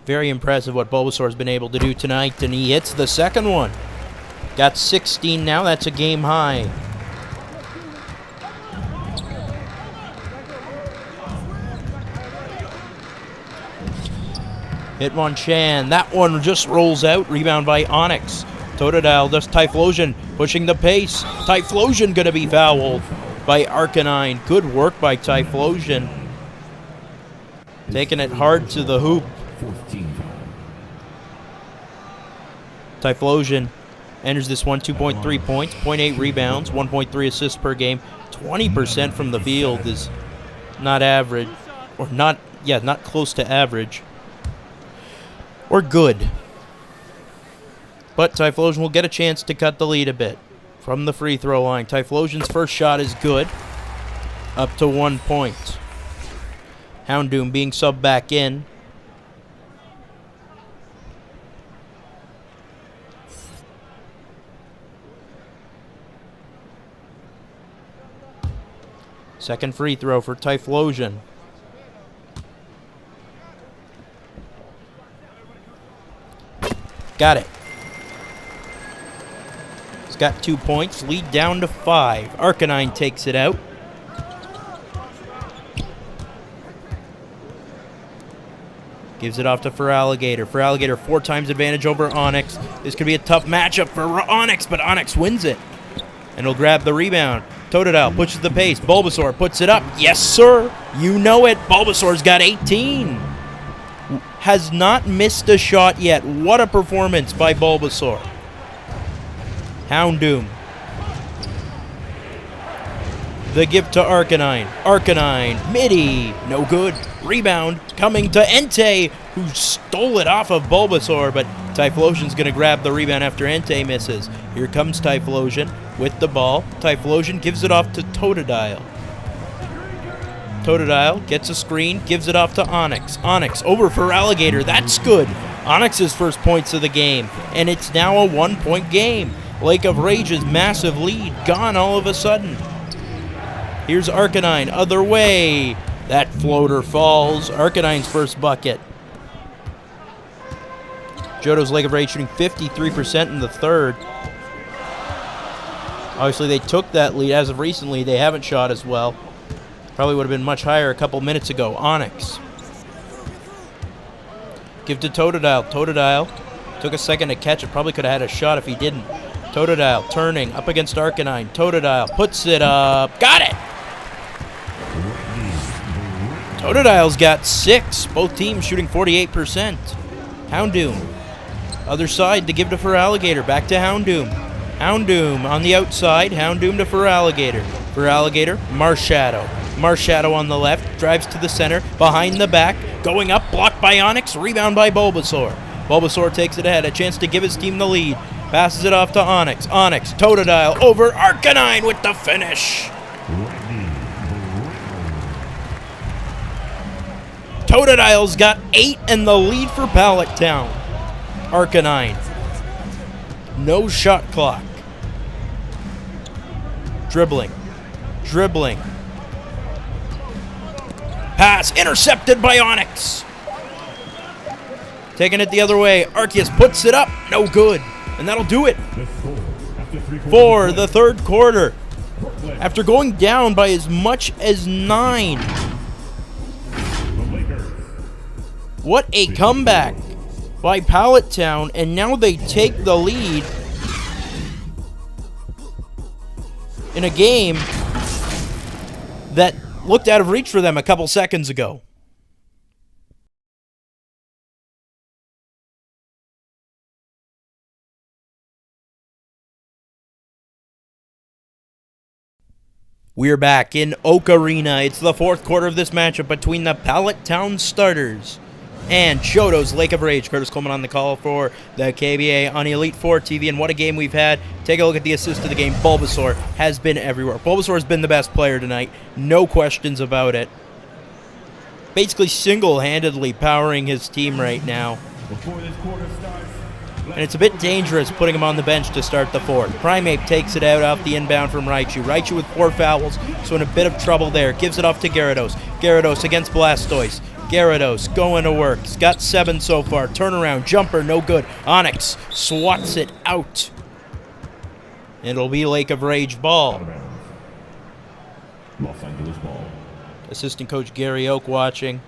Very impressive what Bulbasaur's been able to do tonight, and he hits the second one. Got 16 now, that's a game high. Hitmonchan, that one just rolls out, rebound by Onix. Totodile does Typhlosion, pushing the pace. Typhlosion gonna be fouled by Arcanine. Good work by Typhlosion. Taking it hard to the hoop. 14. Typhlosion enters this one 2.3 points, 0.8 rebounds, 1.3 assists per game. 20% from the field is not average, or not close to average, or good. But Typhlosion will get a chance to cut the lead a bit from the free throw line. Typhlosion's first shot is good, up to 1 point. Houndoom being subbed back in. Second free throw for Typhlosion. Got it. He's got 2 points. Lead down to 5. Arcanine takes it out. Gives it off to Feraligatr. Feraligatr 4 times advantage over Onix. This could be a tough matchup for Onix, but Onix wins it. And he'll grab the rebound. Totodile pushes the pace. Bulbasaur puts it up. Yes, sir. You know it. Bulbasaur's got 18. Has not missed a shot yet. What a performance by Bulbasaur. Houndoom. The gift to Arcanine. Arcanine. Midi. No good. Rebound coming to Entei, who stole it off of Bulbasaur, but Typhlosion's going to grab the rebound after Entei misses. Here comes Typhlosion with the ball. Typhlosion gives it off to Totodile. Totodile gets a screen, gives it off to Onix. Onix over Feraligatr. That's good. Onix's first points of the game, and it's now a 1 point game. Lake of Rage's massive lead gone all of a sudden. Here's Arcanine, other way. That floater falls. Arcanine's first bucket. Johto's Lake of Rage shooting 53% in the third. Obviously, they took that lead. As of recently, they haven't shot as well. Probably would have been much higher a couple minutes ago. Onix. Give to Totodile. Totodile took a second to catch it. Probably could have had a shot if he didn't. Totodile turning up against Arcanine. Totodile puts it up. Got it! Totodile's got 6. Both teams shooting 48%. Houndoom. Other side to give to Feraligatr. Back to Houndoom. Houndoom on the outside. Houndoom to Feraligatr. Feraligatr, Marshadow. Marshadow on the left. Drives to the center. Behind the back. Going up. Blocked by Onix. Rebound by Bulbasaur. Bulbasaur takes it ahead. A chance to give his team the lead. Passes it off to Onix. Onix. Totodile over Arcanine with the finish. Totodile's got 8 and the lead for Pallet Town. Arcanine. No shot clock. Dribbling. Dribbling. Pass intercepted by Onix. Taking it the other way. Arceus puts it up. No good. And that'll do it for the third quarter. After going down by as much as 9. What a comeback by Pallet Town, and now they take the lead in a game that looked out of reach for them a couple seconds ago. We're back in Oak Arena. It's the fourth quarter of this matchup between the Pallet Town starters and Johto's Lake of Rage. Curtis Coleman on the call for the KBA on Elite 4 TV, and what a game we've had. Take a look at the assist of the game. Bulbasaur has been everywhere. Bulbasaur has been the best player tonight. No questions about it. Basically single-handedly powering his team right now. Before this quarter starts, And it's a bit dangerous putting him on the bench to start the fourth. Primeape takes it out off the inbound from Raichu. Raichu with 4 fouls, so in a bit of trouble there. Gives it off to Gyarados. Gyarados against Blastoise. Gyarados going to work. He's got 7 so far. Turnaround, jumper, no good. Onyx swats it out. It'll be Lake of Rage ball. Los Angeles ball. Assistant coach Gary Oak watching.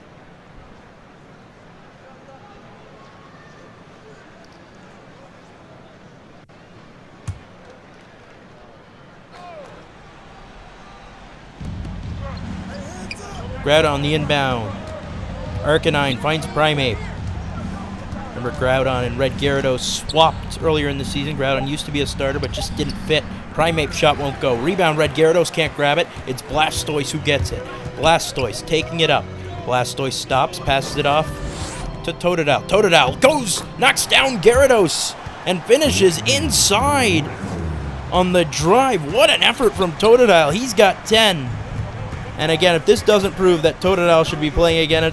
Groudon on the inbound. Arcanine finds Primeape. Remember Groudon and Red Gyarados swapped earlier in the season. Groudon used to be a starter but just didn't fit. Primeape shot won't go. Rebound, Red Gyarados can't grab it. It's Blastoise who gets it. Blastoise taking it up. Blastoise stops, passes it off to Totodile. Totodile goes, knocks down Gyarados and finishes inside on the drive. What an effort from Totodile. He's got 10. And again, if this doesn't prove that Totodile should be playing again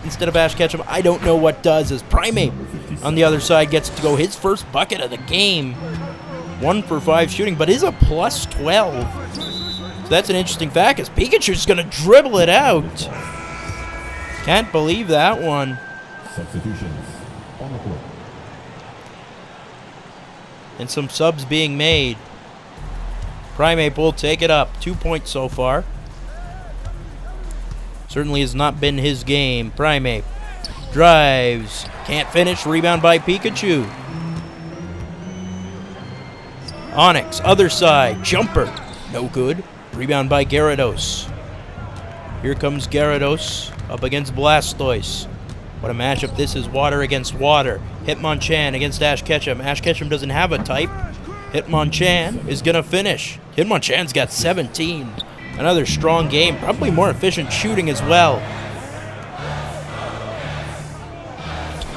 instead of Ash Ketchum, I don't know what does, as Primeape on the other side gets to go his first bucket of the game. 1 for 5 shooting, but is a plus 12. So that's an interesting fact, as Pikachu's going to dribble it out. Can't believe that one. Substitutions on the court. And some subs being made. Primeape will take it up. 2 points so far. Certainly has not been his game. Primeape drives. Can't finish. Rebound by Pikachu. Onyx, other side. Jumper. No good. Rebound by Gyarados. Here comes Gyarados up against Blastoise. What a matchup this is. Water against water. Hitmonchan against Ash Ketchum. Ash Ketchum doesn't have a type. Hitmonchan is going to finish. Hitmonchan's got 17. Another strong game. Probably more efficient shooting as well.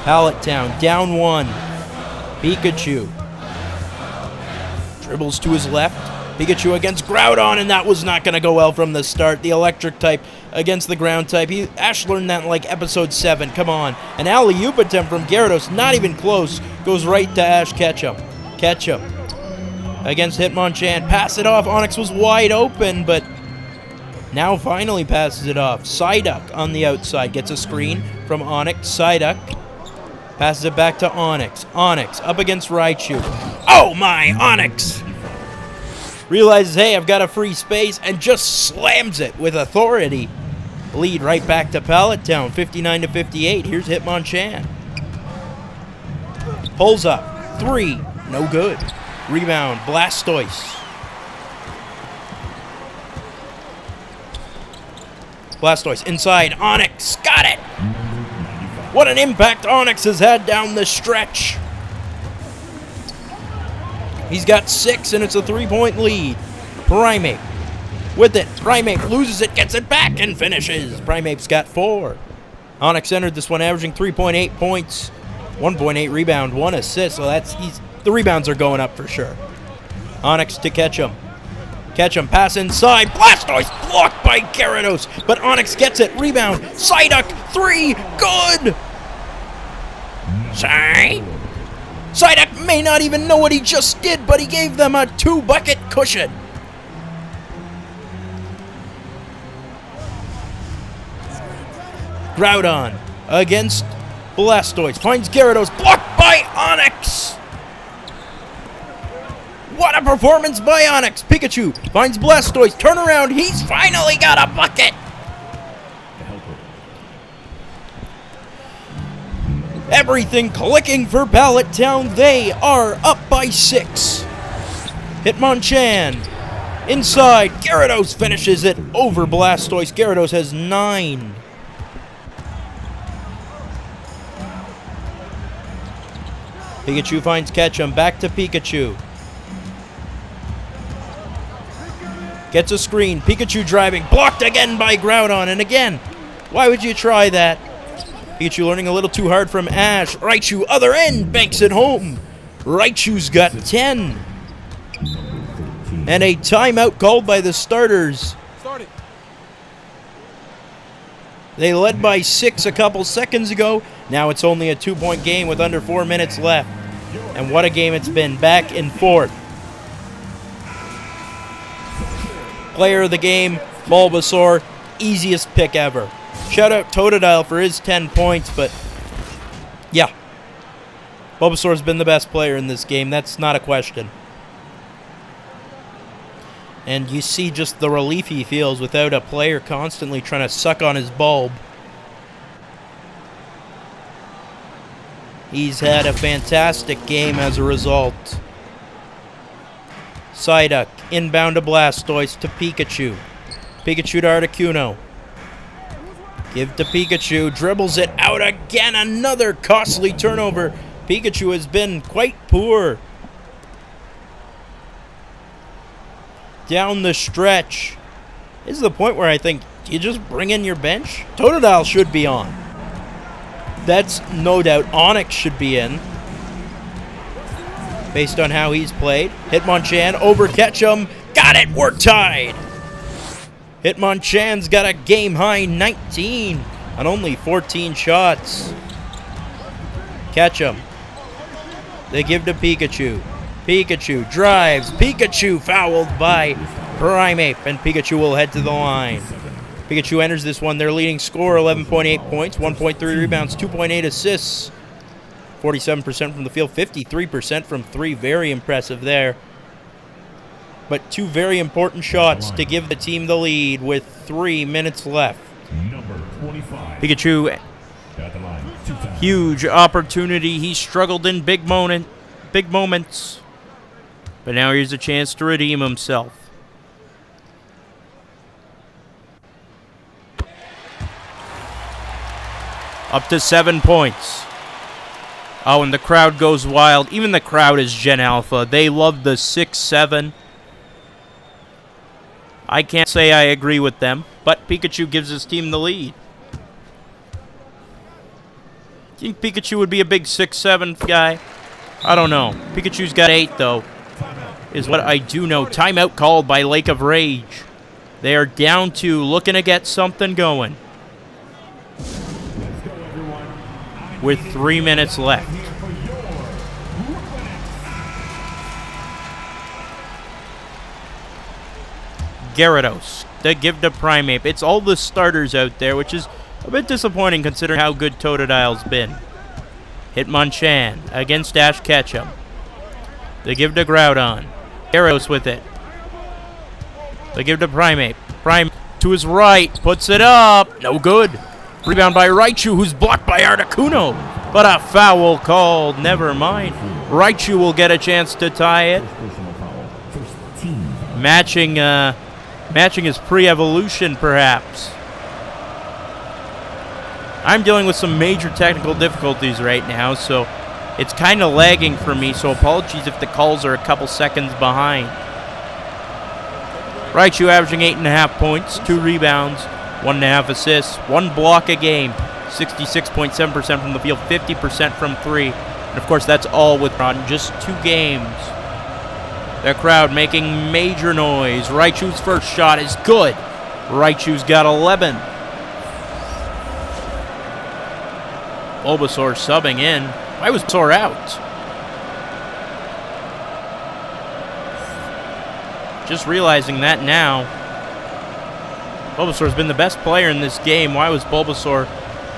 Pallet Town down 1. Pikachu dribbles to his left. Pikachu against Groudon, and that was not going to go well from the start. The electric type against the ground type. Ash learned that in like episode 7. Come on. An alley-oop attempt from Gyarados, not even close. Goes right to Ash Ketchum. Ketchum against Hitmonchan. Pass it off. Onyx was wide open, but now finally passes it off. Psyduck on the outside. Gets a screen from Onyx. Psyduck passes it back to Onyx. Onyx up against Raichu. Oh my, Onyx! Realizes, hey, I've got a free space, and just slams it with authority. Lead right back to Pallet Town, 59-58. Here's Hitmonchan. Pulls up. 3. No good. Rebound. Blastoise. Blastoise inside. Onyx. Got it! What an impact Onyx has had down the stretch. He's got 6, and it's a 3-point lead. Primeape with it. Primeape loses it, gets it back, and finishes. Primeape's got 4. Onyx entered this one averaging 3.8 points, 1.8 rebound, 1 assist. So the rebounds are going up for sure. Onyx to Ketchum. Ketchum pass inside. Blastoise blocked by Gyarados, but Onyx gets it. Rebound. Psyduck 3. Good. Psyduck may not even know what he just did, but he gave them a 2-bucket cushion. Groudon against Blastoise. Finds Gyarados. Blocked by Onyx. What a performance by Onyx. Pikachu finds Blastoise. Turn around. He's finally got a bucket. Everything clicking for Pallet Town. They are up by 6. Hitmonchan inside. Gyarados finishes it over Blastoise. Gyarados has 9. Pikachu finds Ketchum. Back to Pikachu. Gets a screen. Pikachu driving. Blocked again by Groudon. And again, why would you try that? Pikachu learning a little too hard from Ash. Raichu, other end, banks it home. Raichu's got 10. And a timeout called by the starters. Starting. They led by 6 a couple seconds ago. Now it's only a 2-point game with under 4 minutes left. And what a game it's been. Back and forth. Player of the game, Bulbasaur. Easiest pick ever. Shout out Totodile for his 10 points, but yeah. Bulbasaur's been the best player in this game. That's not a question. And you see just the relief he feels without a player constantly trying to suck on his bulb. He's had a fantastic game as a result. Psyduck, inbound to Blastoise to Pikachu. Pikachu to Articuno. Give to Pikachu, dribbles it out again, another costly turnover. Pikachu has been quite poor. Down the stretch. This is the point where I think, do you just bring in your bench? Totodile should be on. That's no doubt. Onyx should be in. Based on how he's played. Hitmonchan over Ketchum. Got it, we're tied. Hitmonchan's got a game-high 19 on only 14 shots. Ketchum. They give to Pikachu. Pikachu drives. Pikachu fouled by Primeape, and Pikachu will head to the line. Pikachu enters this one. Their leading scorer, 11.8 points, 1.3 rebounds, 2.8 assists. 47% from the field, 53% from 3. Very impressive there. But 2 very important shots to give the team the lead with 3 minutes left. Number 25. Pikachu, At the line, 2 times. huge opportunity. He struggled in big moments. But now here's a chance to redeem himself. Up to 7 points. Oh, and the crowd goes wild. Even the crowd is Gen Alpha. They love the 6-7. I can't say I agree with them, but Pikachu gives his team the lead. Do you think Pikachu would be a big 6-7 guy? I don't know. Pikachu's got 8, though, is what I do know. Timeout called by Lake of Rage. They are down 2, looking to get something going. With 3 minutes left. Gyarados, they give to Primeape. It's all the starters out there, which is a bit disappointing considering how good Totodile's been. Hitmonchan against Ash Ketchum. They give to Groudon. Gyarados with it. They give to Primeape. Primeape to his right, puts it up. No good. Rebound by Raichu, who's blocked by Articuno. But a foul called. Never mind. Raichu will get a chance to tie it. Matching his pre-evolution, perhaps. I'm dealing with some major technical difficulties right now, so it's kind of lagging for me, so apologies if the calls are a couple seconds behind. Raichu averaging 8.5 points, 2 rebounds, 1.5 assists, 1 block a game, 66.7% from the field, 50% from 3. And of course, that's all with just 2 games. The crowd making major noise. Raichu's first shot is good. Raichu's got 11. Bulbasaur subbing in. Why was Bulbasaur out? Just realizing that now. Bulbasaur's been the best player in this game. Why was Bulbasaur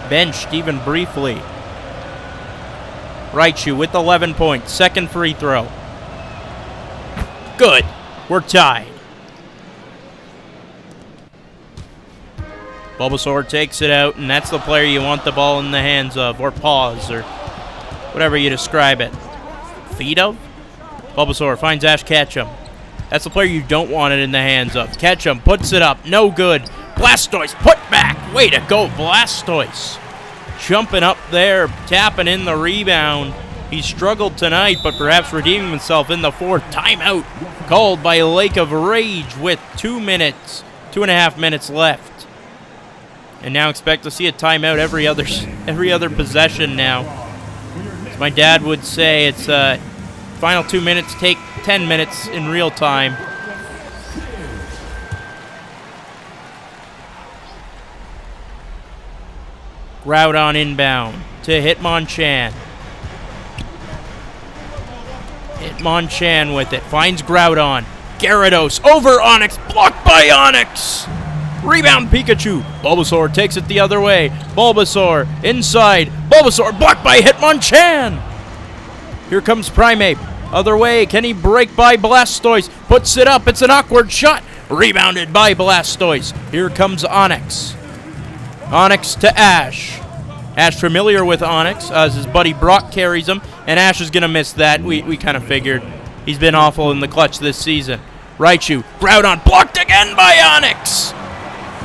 benched even briefly? Raichu with 11 points. Second free throw. Good. We're tied. Bulbasaur takes it out, and that's the player you want the ball in the hands of, or paws, or whatever you describe it. Feet of? Bulbasaur finds Ash Ketchum. That's the player you don't want it in the hands of. Ketchum puts it up. No good. Blastoise put back. Way to go, Blastoise. Jumping up there, tapping in the rebound. He struggled tonight, but perhaps redeeming himself in the fourth. Timeout called by Lake of Rage with 2.5 minutes left. And now expect to see a timeout every other possession now. As my dad would say, it's final 2 minutes take 10 minutes in real time. Groudon inbound to Hitmonchan. Hitmonchan with it. Finds Groudon. Gyarados over Onix. Blocked by Onix. Rebound Pikachu. Bulbasaur takes it the other way. Bulbasaur inside. Bulbasaur blocked by Hitmonchan. Here comes Primeape. Other way. Can he break by Blastoise? Puts it up. It's an awkward shot. Rebounded by Blastoise. Here comes Onix. Onix to Ash. Ash familiar with Onix as his buddy Brock carries him, and Ash is going to miss that. We kind of figured. He's been awful in the clutch this season. Raichu, Groudon blocked again by Onix.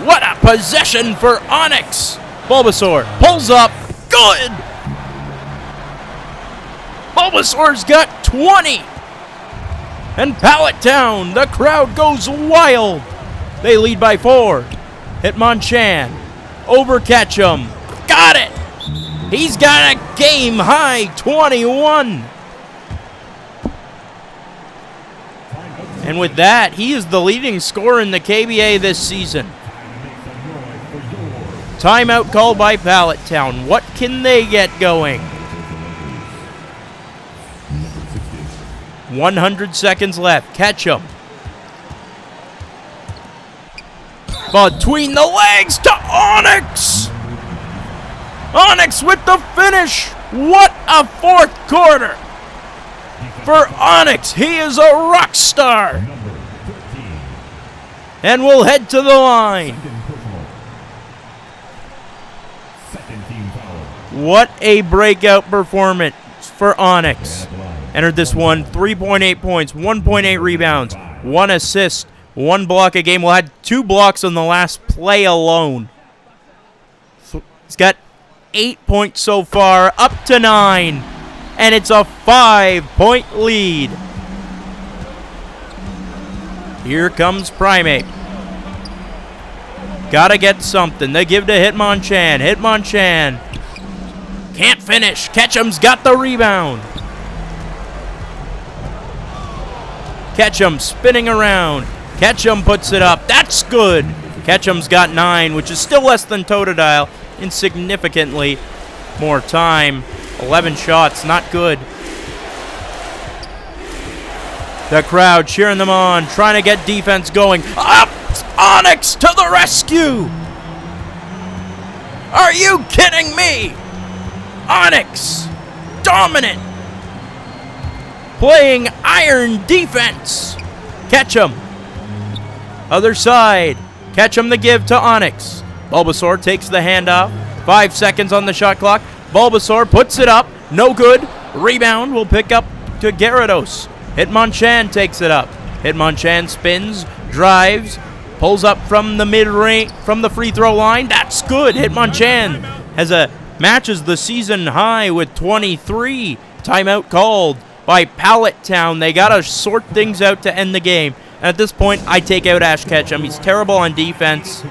What a possession for Onix. Bulbasaur pulls up. Good. Bulbasaur's got 20. And Pallet Town, the crowd goes wild. They lead by 4. Hitmonchan. Over Ketchum. Got it! He's got a game high 21. And with that, he is the leading scorer in the KBA this season. Timeout called by Pallet Town. What can they get going? 100 seconds left. Ketchum. Between the legs to Onix. Onix with the finish. What a fourth quarter for Onix. He is a rock star. And we'll head to the line. What a breakout performance for Onix. Entered this one 3.8 points, 1.8 rebounds, 1 assist, 1 block a game. We'll had 2 blocks on the last play alone. He's got 8 points so far, up to 9. And it's a 5-point lead. Here comes Primeape. Gotta get something. They give to Hitmonchan. Hitmonchan can't finish. Ketchum's got the rebound. Ketchum spinning around. Ketchum puts it up. That's good. Ketchum's got 9, which is still less than Totodile. Insignificantly more time. 11 shots, not good. The crowd cheering them on, trying to get defense going. Up! Onix to the rescue! Are you kidding me? Onix, dominant. Playing iron defense. Ketchum. Other side. Ketchum the give to Onix. Bulbasaur takes the handoff. 5 seconds on the shot clock. Bulbasaur puts it up. No good. Rebound will pick up to Gyarados. Hitmonchan takes it up. Hitmonchan spins, drives, pulls up from the mid-range, from the free throw line. That's good. Hitmonchan matches the season high with 23. Timeout called by Pallet Town. They got to sort things out to end the game. And at this point, I take out Ash Ketchum. He's terrible on defense.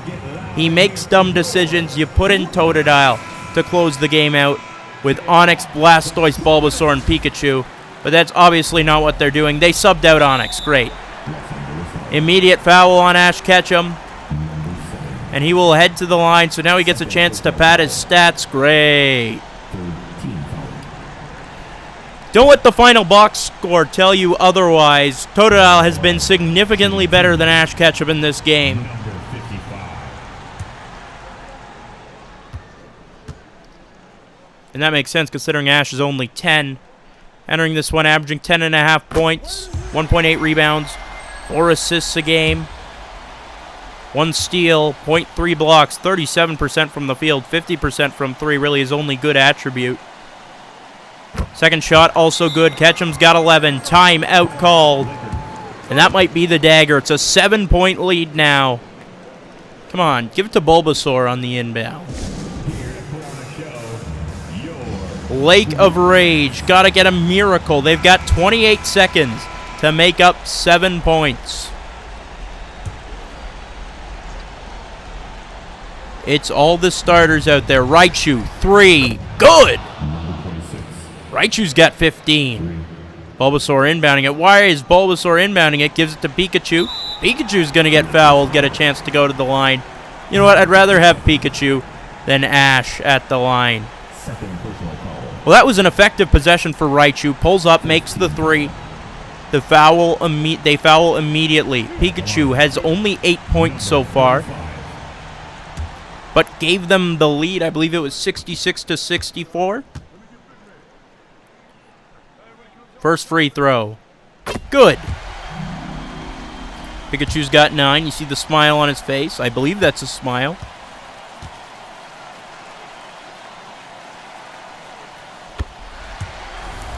He makes dumb decisions. You put in Totodile to close the game out with Onix, Blastoise, Bulbasaur, and Pikachu. But that's obviously not what they're doing. They subbed out Onix. Great. Immediate foul on Ash Ketchum. And he will head to the line. So now he gets a chance to pad his stats. Great. Don't let the final box score tell you otherwise. Totodile has been significantly better than Ash Ketchum in this game. And that makes sense considering Ash is only 10. Entering this one averaging 10.5 points, 1.8 rebounds, 4 assists a game, 1 steal, 0.3 blocks, 37% from the field, 50% from 3, really his only good attribute. Second shot, also good. Ketchum's got 11. Time out called. And that might be the dagger. It's a 7-point lead now. Come on, give it to Bulbasaur on the inbound. Lake of Rage. Gotta get a miracle. They've got 28 seconds to make up 7 points. It's all the starters out there. Raichu, 3. Good! Raichu's got 15. Bulbasaur inbounding it. Why is Bulbasaur inbounding it? Gives it to Pikachu. Pikachu's going to get fouled, get a chance to go to the line. You know what? I'd rather have Pikachu than Ash at the line. Well, that was an effective possession for Raichu. Pulls up, makes the 3. They foul immediately. Pikachu has only 8 points so far, but gave them the lead. I believe it was 66-64. First free throw. Good. Pikachu's got 9. You see the smile on his face. I believe that's a smile.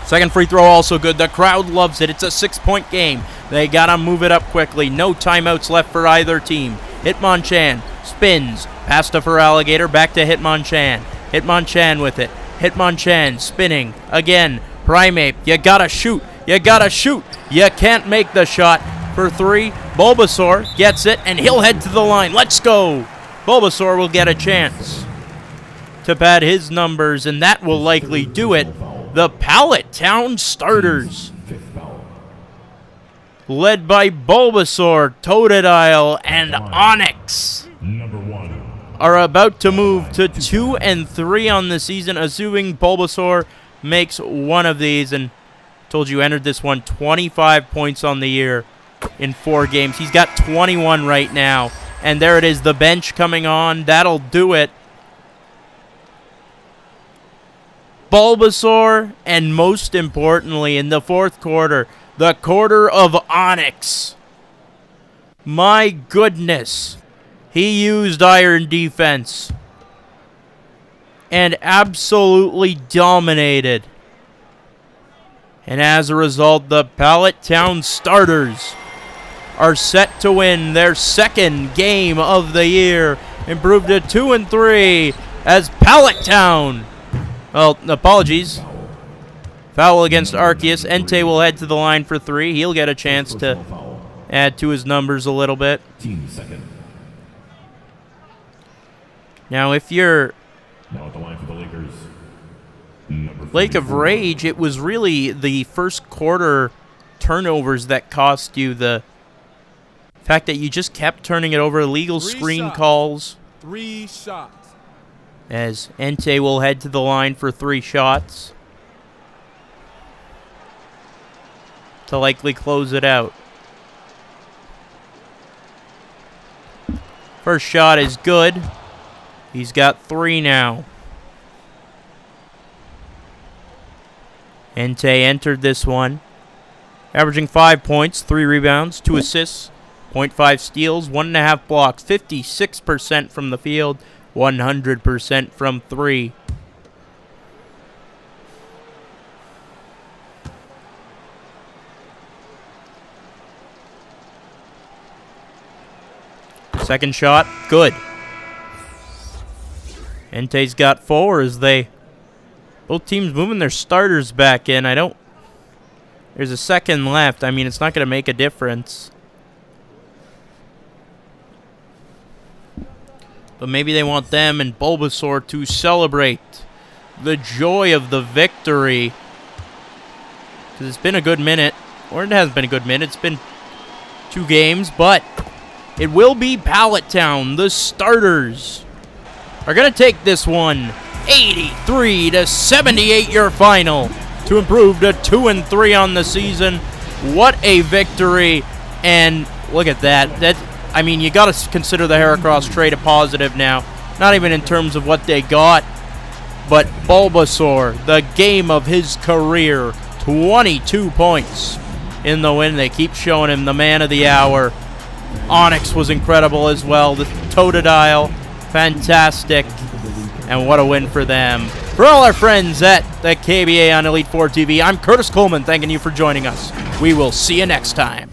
Second free throw also good. The crowd loves it. It's a 6-point game. They gotta move it up quickly. No timeouts left for either team. Hitmonchan spins. Pass to Feraligatr. Back to Hitmonchan. Hitmonchan with it. Hitmonchan spinning. Again. Primeape. You gotta shoot. You gotta shoot. You can't make the shot for 3. Bulbasaur gets it, and he'll head to the line. Let's go. Bulbasaur will get a chance to pad his numbers, and that will likely do it. The Pallet Town starters, led by Bulbasaur, Totodile, and Onix, are about to move to 2 and 3 on the season, assuming Bulbasaur makes one of these. And told you, entered this one 25 points on the year in 4 games. He's got 21 right now, and there it is, the bench coming on. That'll do it. Bulbasaur, and most importantly, in the 4th quarter, the quarter of Onix. My goodness. He used Iron Defense and absolutely dominated. And as a result, the Pallet Town starters are set to win their 2nd game of the year, improved to 2 and 3 as Pallet Town. Well, apologies. Foul against Arceus. Entei will head to the line for 3. He'll get a chance to add to his numbers a little bit. Now, if you're Now at the line for the Lakers, Lake of Rage, it was really the first quarter turnovers that cost you. The fact that you just kept turning it over, illegal screen calls. 3 shots. As Entei will head to the line for 3 shots to likely close it out. First shot is good. He's got 3 now. Entei entered this one, averaging 5 points, 3 rebounds, 2 assists, 0.5 steals, 1.5 blocks, 56% from the field, 100% from 3. Second shot, good. Entei's got 4 as both teams moving their starters back in. There's a second left. I mean, it's not going to make a difference. But maybe they want them and Bulbasaur to celebrate the joy of the victory. Because it's been a good minute. Or it hasn't been a good minute. It's been 2 games. But it will be Pallet Town. The starters are going to take this one 83-78 your final to improve to 2 and 3 on the season. What a victory. And look at that. I mean, you got to consider the Heracross trade a positive now. Not even in terms of what they got, but Bulbasaur, the game of his career, 22 points in the win. They keep showing him the man of the hour. Onix was incredible as well. The Totodile, fantastic. And what a win for them. For all our friends at the KBA on Elite 4 TV, I'm Curtis Coleman, thanking you for joining us. We will see you next time.